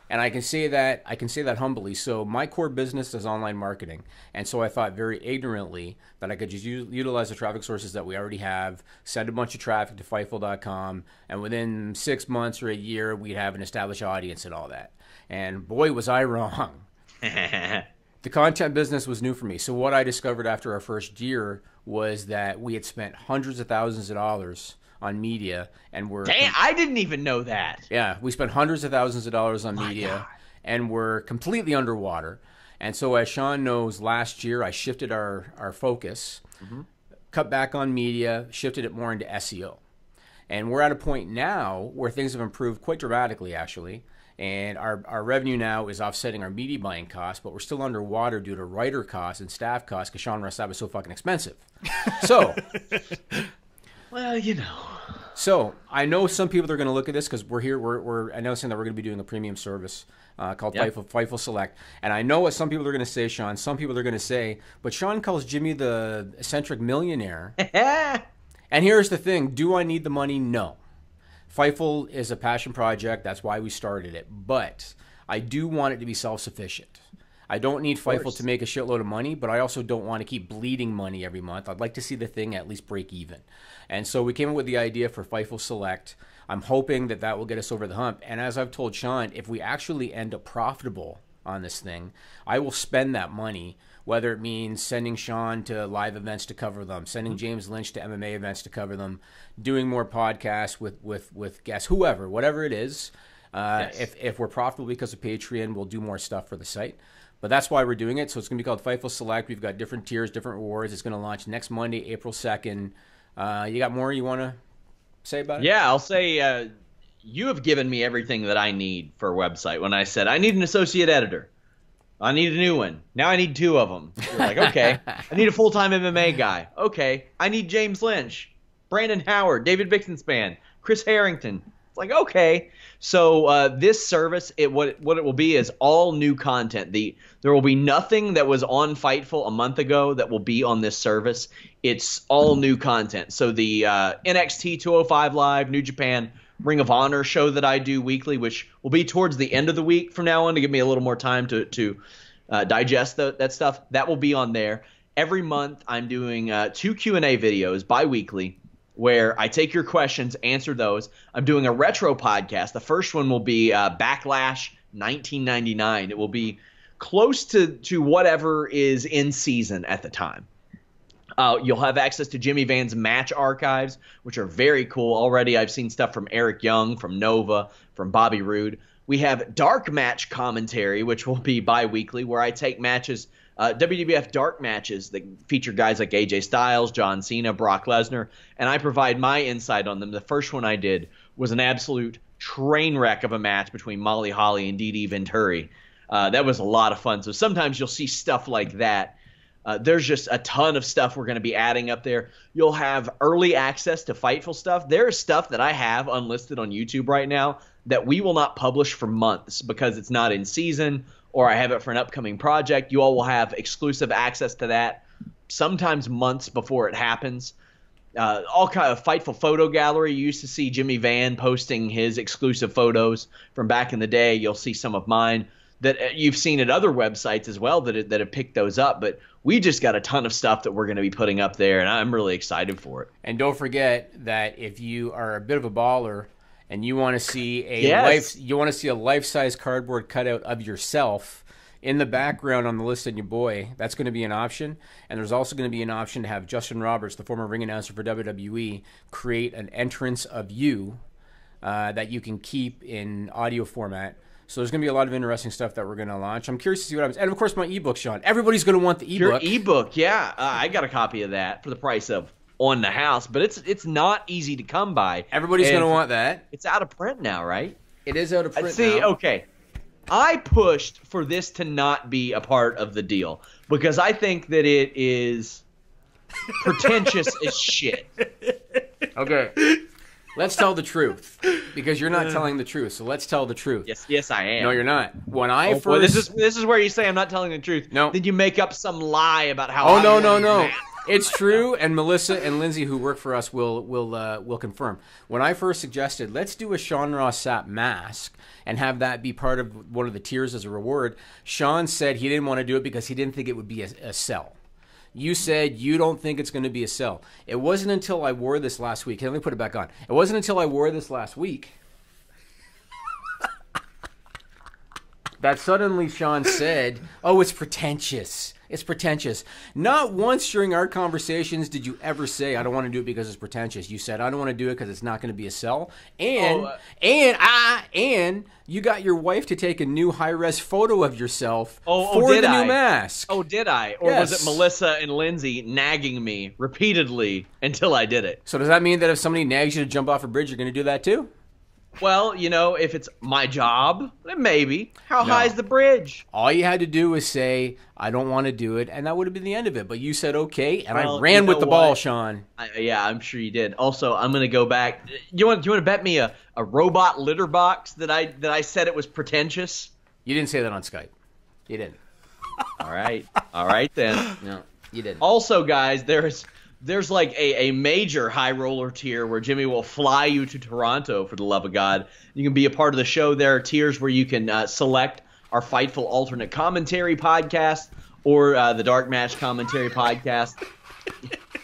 And I can say that humbly. So my core business is online marketing. And so I thought very ignorantly that I could just utilize the traffic sources that we already have, send a bunch of traffic to Fightful.com, and within 6 months or a year, we'd have an established audience and all that. And boy, was I wrong. The content business was new for me. So what I discovered after our first year was that we had spent hundreds of thousands of dollars on media, and we're... Damn, I didn't even know that. Yeah, we spent hundreds of thousands of dollars on media, and we're completely underwater. And so as Sean knows, last year I shifted our focus, cut back on media, shifted it more into SEO. And we're at a point now where things have improved quite dramatically, actually. And our revenue now is offsetting our media buying costs, but we're still underwater due to writer costs and staff costs because Ross Sapp is so fucking expensive. So... Well, you know. So I know some people are going to look at this because we're announcing that we're going to be doing a premium service called Fightful Select. And I know what some people are going to say, Sean. Some people are going to say, but Sean calls Jimmy the eccentric millionaire. And here's the thing. Do I need the money? No. Fightful is a passion project. That's why we started it. But I do want it to be self-sufficient. I don't need Fightful to make a shitload of money, but I also don't want to keep bleeding money every month. I'd like to see the thing at least break even. And so we came up with the idea for Fightful Select. I'm hoping that that will get us over the hump. And as I've told Sean, if we actually end up profitable on this thing, I will spend that money, whether it means sending Sean to live events to cover them, sending James Lynch to MMA events to cover them, doing more podcasts with guests, whoever, whatever it is. If we're profitable because of Patreon, we'll do more stuff for the site. But that's why we're doing it. So it's going to be called Fightful Select. We've got different tiers, different rewards. It's going to launch next Monday, April 2nd. You got more you want to say about it? Yeah, I'll say you have given me everything that I need for a website. When I said, I need an associate editor. I need a new one. Now I need 2 of them. You're like, okay. I need a full-time MMA guy. Okay. I need James Lynch, Brandon Howard, David Bixenspan, Chris Harrington. It's like, okay. So this service, what it will be is all new content. There will be nothing that was on Fightful a month ago that will be on this service. It's all new content. So the NXT 205 Live, New Japan, Ring of Honor show that I do weekly, which will be towards the end of the week from now on to give me a little more time to digest that stuff. That will be on there. Every month I'm doing 2 Q&A videos bi-weekly, where I take your questions, answer those. I'm doing a retro podcast. The first one will be Backlash 1999. It will be close to whatever is in season at the time. You'll have access to Jimmy Van's match archives, which are very cool. Already I've seen stuff from Eric Young, from Nova, from Bobby Roode. We have dark match commentary, which will be bi-weekly, where I take matches, WWF dark matches that feature guys like AJ Styles, John Cena, Brock Lesnar, and I provide my insight on them. The first one I did was an absolute train wreck of a match between Molly Holly and Dee Dee Venturi. That was a lot of fun. So sometimes you'll see stuff like that. There's just a ton of stuff we're going to be adding up there. You'll have early access to Fightful stuff. There is stuff that I have unlisted on YouTube right now that we will not publish for months because it's not in season, or I have it for an upcoming project. You all will have exclusive access to that sometimes months before it happens. All kind of Fightful photo gallery. You used to see Jimmy Van posting his exclusive photos from back in the day. You'll see some of mine that you've seen at other websites as well that have picked those up. But we just got a ton of stuff that we're going to be putting up there, and I'm really excited for it. And don't forget that if you are a bit of a baller and you want to see a life-size cardboard cutout of yourself in the background on the list on your boy, that's going to be an option. And there's also going to be an option to have Justin Roberts, the former ring announcer for WWE, create an entrance of you that you can keep in audio format. So there's going to be a lot of interesting stuff that we're going to launch. I'm curious to see what happens. And, of course, my ebook, Sean. Everybody's going to want the ebook. Your ebook, yeah. I got a copy of that for the price of on the house, but it's not easy to come by. Everybody's going to want that. It's out of print now, right? It is out of print now. now. Okay. I pushed for this to not be a part of the deal because I think that it is pretentious as shit. Okay. Let's tell the truth, because you're not telling the truth. So let's tell the truth. Yes, I am. No, you're not. When I first, boy, this is where you say I'm not telling the truth. No. Then you make up some lie about how. Oh no. It's true, and Melissa and Lindsay, who work for us, will confirm. When I first suggested, let's do a Sean Ross Sapp mask and have that be part of one of the tiers as a reward, Sean said he didn't want to do it because he didn't think it would be a sell. You said you don't think it's going to be a sell. It wasn't until I wore this last week. Let me put it back on. It wasn't until I wore this last week that suddenly Sean said, oh, it's pretentious. It's pretentious. Not once during our conversations did you ever say, I don't want to do it because it's pretentious. You said, I don't want to do it because it's not going to be a sell. And you got your wife to take a new high-res photo of yourself for the new mask. Oh, did I? Or was it Melissa and Lindsay nagging me repeatedly until I did it? So does that mean that if somebody nags you to jump off a bridge, you're going to do that too? Well, if it's my job, then maybe. How high is the bridge? All you had to do was say, I don't want to do it, and that would have been the end of it. But you said, okay, and I ran with the ball, Sean. Yeah, I'm sure you did. Also, I'm going to go back. You want to bet me a robot litter box that I said it was pretentious? You didn't say that on Skype. You didn't. All right then. No, you didn't. Also, guys, there's like a major high roller tier where Jimmy will fly you to Toronto, for the love of God. You can be a part of the show. There are tiers where you can select our Fightful alternate commentary podcast or the Dark Match commentary podcast.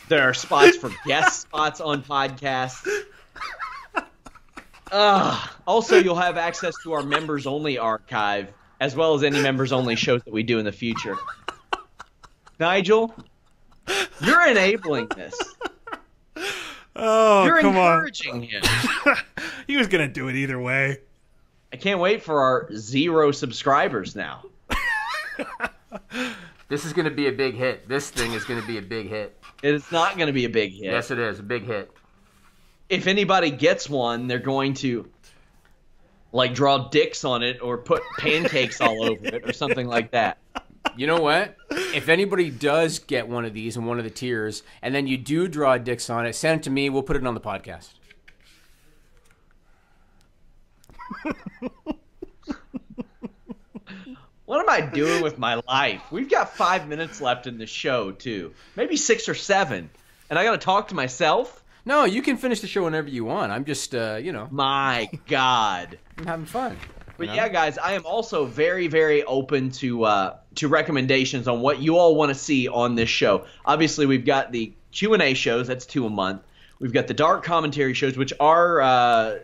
There are spots for guest spots on podcasts. Also, you'll have access to our members-only archive, as well as any members-only shows that we do in the future. Nigel, you're enabling this. Oh, you're come on. encouraging him. He was going to do it either way. I can't wait for our 0 subscribers now. This is going to be a big hit. This thing is going to be a big hit. It's not going to be a big hit. Yes, it is. A big hit. If anybody gets one, they're going to draw dicks on it or put pancakes all over it or something like that. You know what? If anybody does get one of these in one of the tiers, and then you do draw dicks on it, send it to me. We'll put it on the podcast. What am I doing with my life? We've got 5 minutes left in the show, too. Maybe 6 or 7. And I got to talk to myself? No, you can finish the show whenever you want. I'm just, My God. I'm having fun. But yeah, guys, I am also very, very open to recommendations on what you all want to see on this show. Obviously, we've got the Q&A shows. That's 2 a month. We've got the dark commentary shows, which are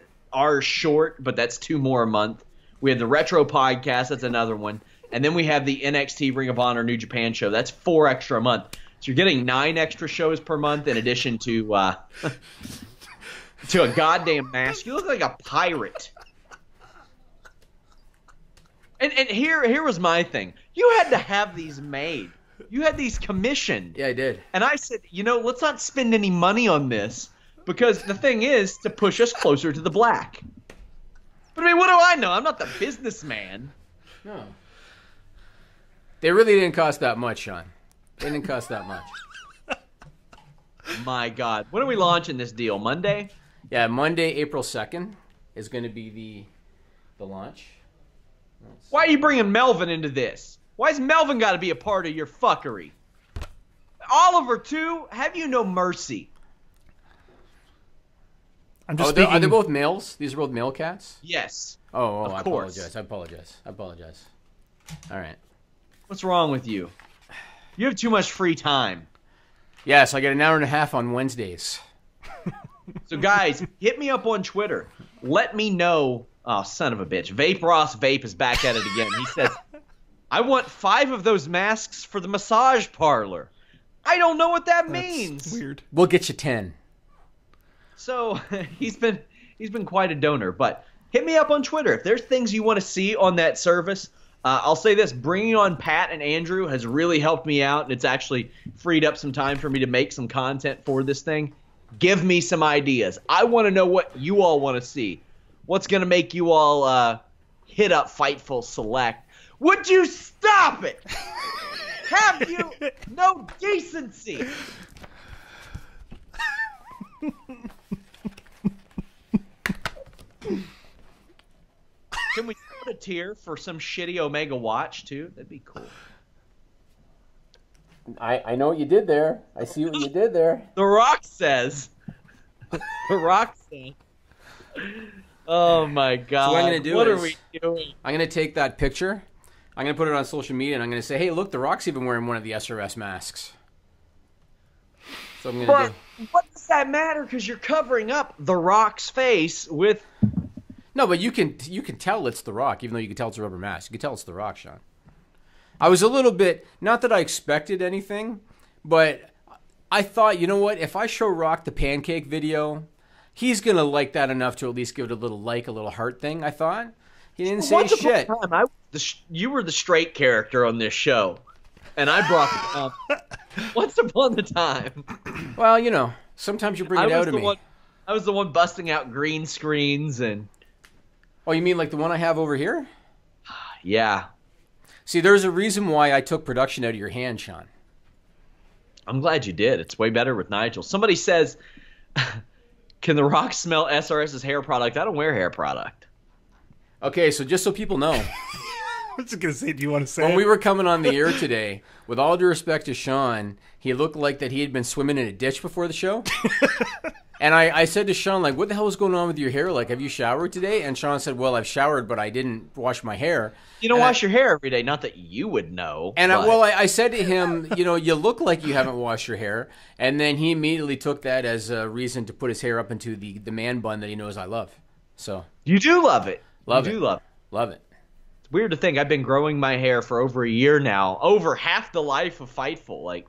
short, but that's 2 more a month. We have the retro podcast. That's another one. And then we have the NXT Ring of Honor New Japan show. That's 4 extra a month. So you're getting 9 extra shows per month in addition to a goddamn mask. You look like a pirate. And here was my thing. You had to have these made. You had these commissioned. Yeah, I did. And I said, let's not spend any money on this because the thing is to push us closer to the black. But I mean, what do I know? I'm not the businessman. No. They really didn't cost that much, Sean. They didn't cost that much. My God. When are we launching this deal? Monday? Yeah, Monday, April 2nd is going to be the launch. Why are you bringing Melvin into this? Why's Melvin got to be a part of your fuckery? Oliver, too? Have you no mercy? I'm just are they both males? These are both male cats? Yes. Oh, of I course. apologize. All right. What's wrong with you? You have too much free time. Yes, I get an hour and a half on Wednesdays. So, guys, hit me up on Twitter. Let me know. Oh, son of a bitch. Vape Ross Vape is back at it again. He says, I want 5 of those masks for the massage parlor. I don't know what that means. That's weird. We'll get you 10. So he's been quite a donor. But hit me up on Twitter. If there's things you want to see on that service, I'll say this. Bringing on Pat and Andrew has really helped me out. And it's actually freed up some time for me to make some content for this thing. Give me some ideas. I want to know what you all want to see. What's going to make you all hit up Fightful Select? Would you stop it? Have you no decency? tier for some shitty Omega watch too? That'd be cool. I know what you did there. I see what you did there. The Rock says. The Rock says. Oh my God! So what I'm gonna do what is, are we doing? I'm gonna take that picture. I'm gonna put it on social media, and I'm gonna say, "Hey, look, The Rock's even wearing one of the SRS masks." So I'm gonna do. What does that matter? Because you're covering up The Rock's face with. No, but you can tell it's The Rock, even though you can tell it's a rubber mask. You can tell it's The Rock, Sean. I was a little bit, not that I expected anything, but I thought, you know what? If I show Rock the pancake video, he's going to like that enough to at least give it a little like, a little heart thing, I thought. He didn't say shit. You were the straight character on this show, and I brought it up. Once upon a time. Well, you know, sometimes you bring it out of me. I was the one busting out green screens and... Oh, you mean like the one I have over here? Yeah. See, there's a reason why I took production out of your hand, Sean. I'm glad you did. It's way better with Nigel. Somebody says, can The Rock smell SRS's hair product? I don't wear hair product. Okay, so just so people know. I was just going to say, do you want to say When it? we were coming on the air today, with all due respect to Sean, he looked like that he had been swimming in a ditch before the show. And I said to Sean, like, what the hell is going on with your hair? Like, have you showered today? And Sean said, well, I've showered, but I didn't wash my hair. You don't wash your hair every day. Not that you would know. And I said to him, you know, you look like you haven't washed your hair. And then he immediately took that as a reason to put his hair up into the man bun that he knows I love. So you do love it. Love it. Love it. It's weird to think I've been growing my hair for over a year now. Over half the life of Fightful. Like,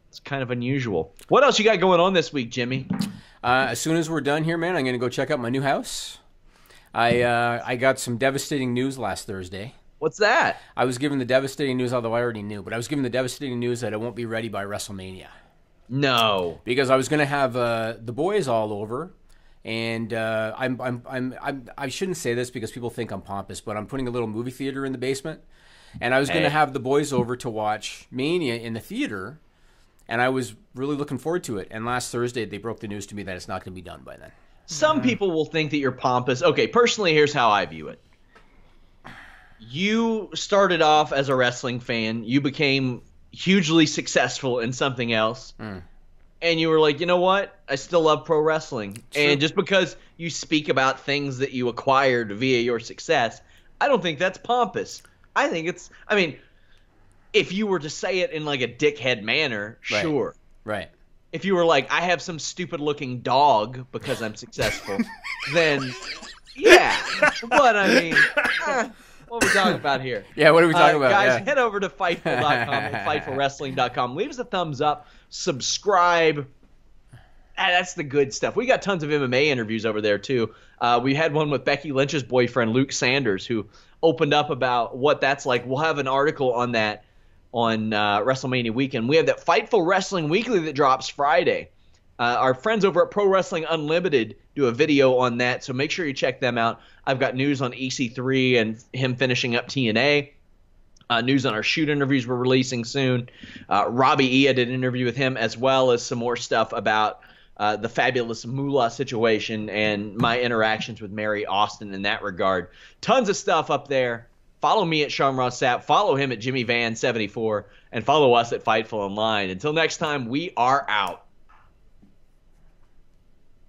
it's kind of unusual. What else you got going on this week, Jimmy? As soon as we're done here, man, I'm going to go check out my new house. I got some devastating news last Thursday. What's that? I was given the devastating news, although I already knew, but I was given the devastating news that I won't be ready by WrestleMania. No. Because I was going to have the boys all over, and I shouldn't say this because people think I'm pompous, but I'm putting a little movie theater in the basement, and I was going to have the boys over to watch Mania in the theater. And I was really looking forward to it. And last Thursday, they broke the news to me that it's not going to be done by then. Some people will think that you're pompous. Okay, personally, here's how I view it. You started off as a wrestling fan. You became hugely successful in something else. And you were like, you know what? I still love pro wrestling. True. And just because you speak about things that you acquired via your success, I don't think that's pompous. I think it's, I mean... If you were to say it in like a dickhead manner, sure. Right. If you were like, I have some stupid looking dog because I'm successful, then yeah. But I mean, what are we talking about here? Yeah, what are we talking about? Guys, head over to Fightful.com and FightfulWrestling.com. Leave us a thumbs up, subscribe. That's the good stuff. We got tons of MMA interviews over there too. We had one with Becky Lynch's boyfriend, Luke Sanders, who opened up about what that's like. We'll have an article on that on WrestleMania weekend. We have that Fightful Wrestling Weekly that drops Friday. Our friends over at Pro Wrestling Unlimited do a video on that, so make sure you check them out. I've got news on EC3 and him finishing up TNA. News on our shoot interviews we're releasing soon. Robbie E. I did an interview with him, as well as some more stuff about the Fabulous Moola situation and my interactions with Mary Austin in that regard. Tons of stuff up there. Follow me at Sean Ross Sapp. Follow him at Jimmy Van 74, and follow us at Fightful Online. Until next time, we are out.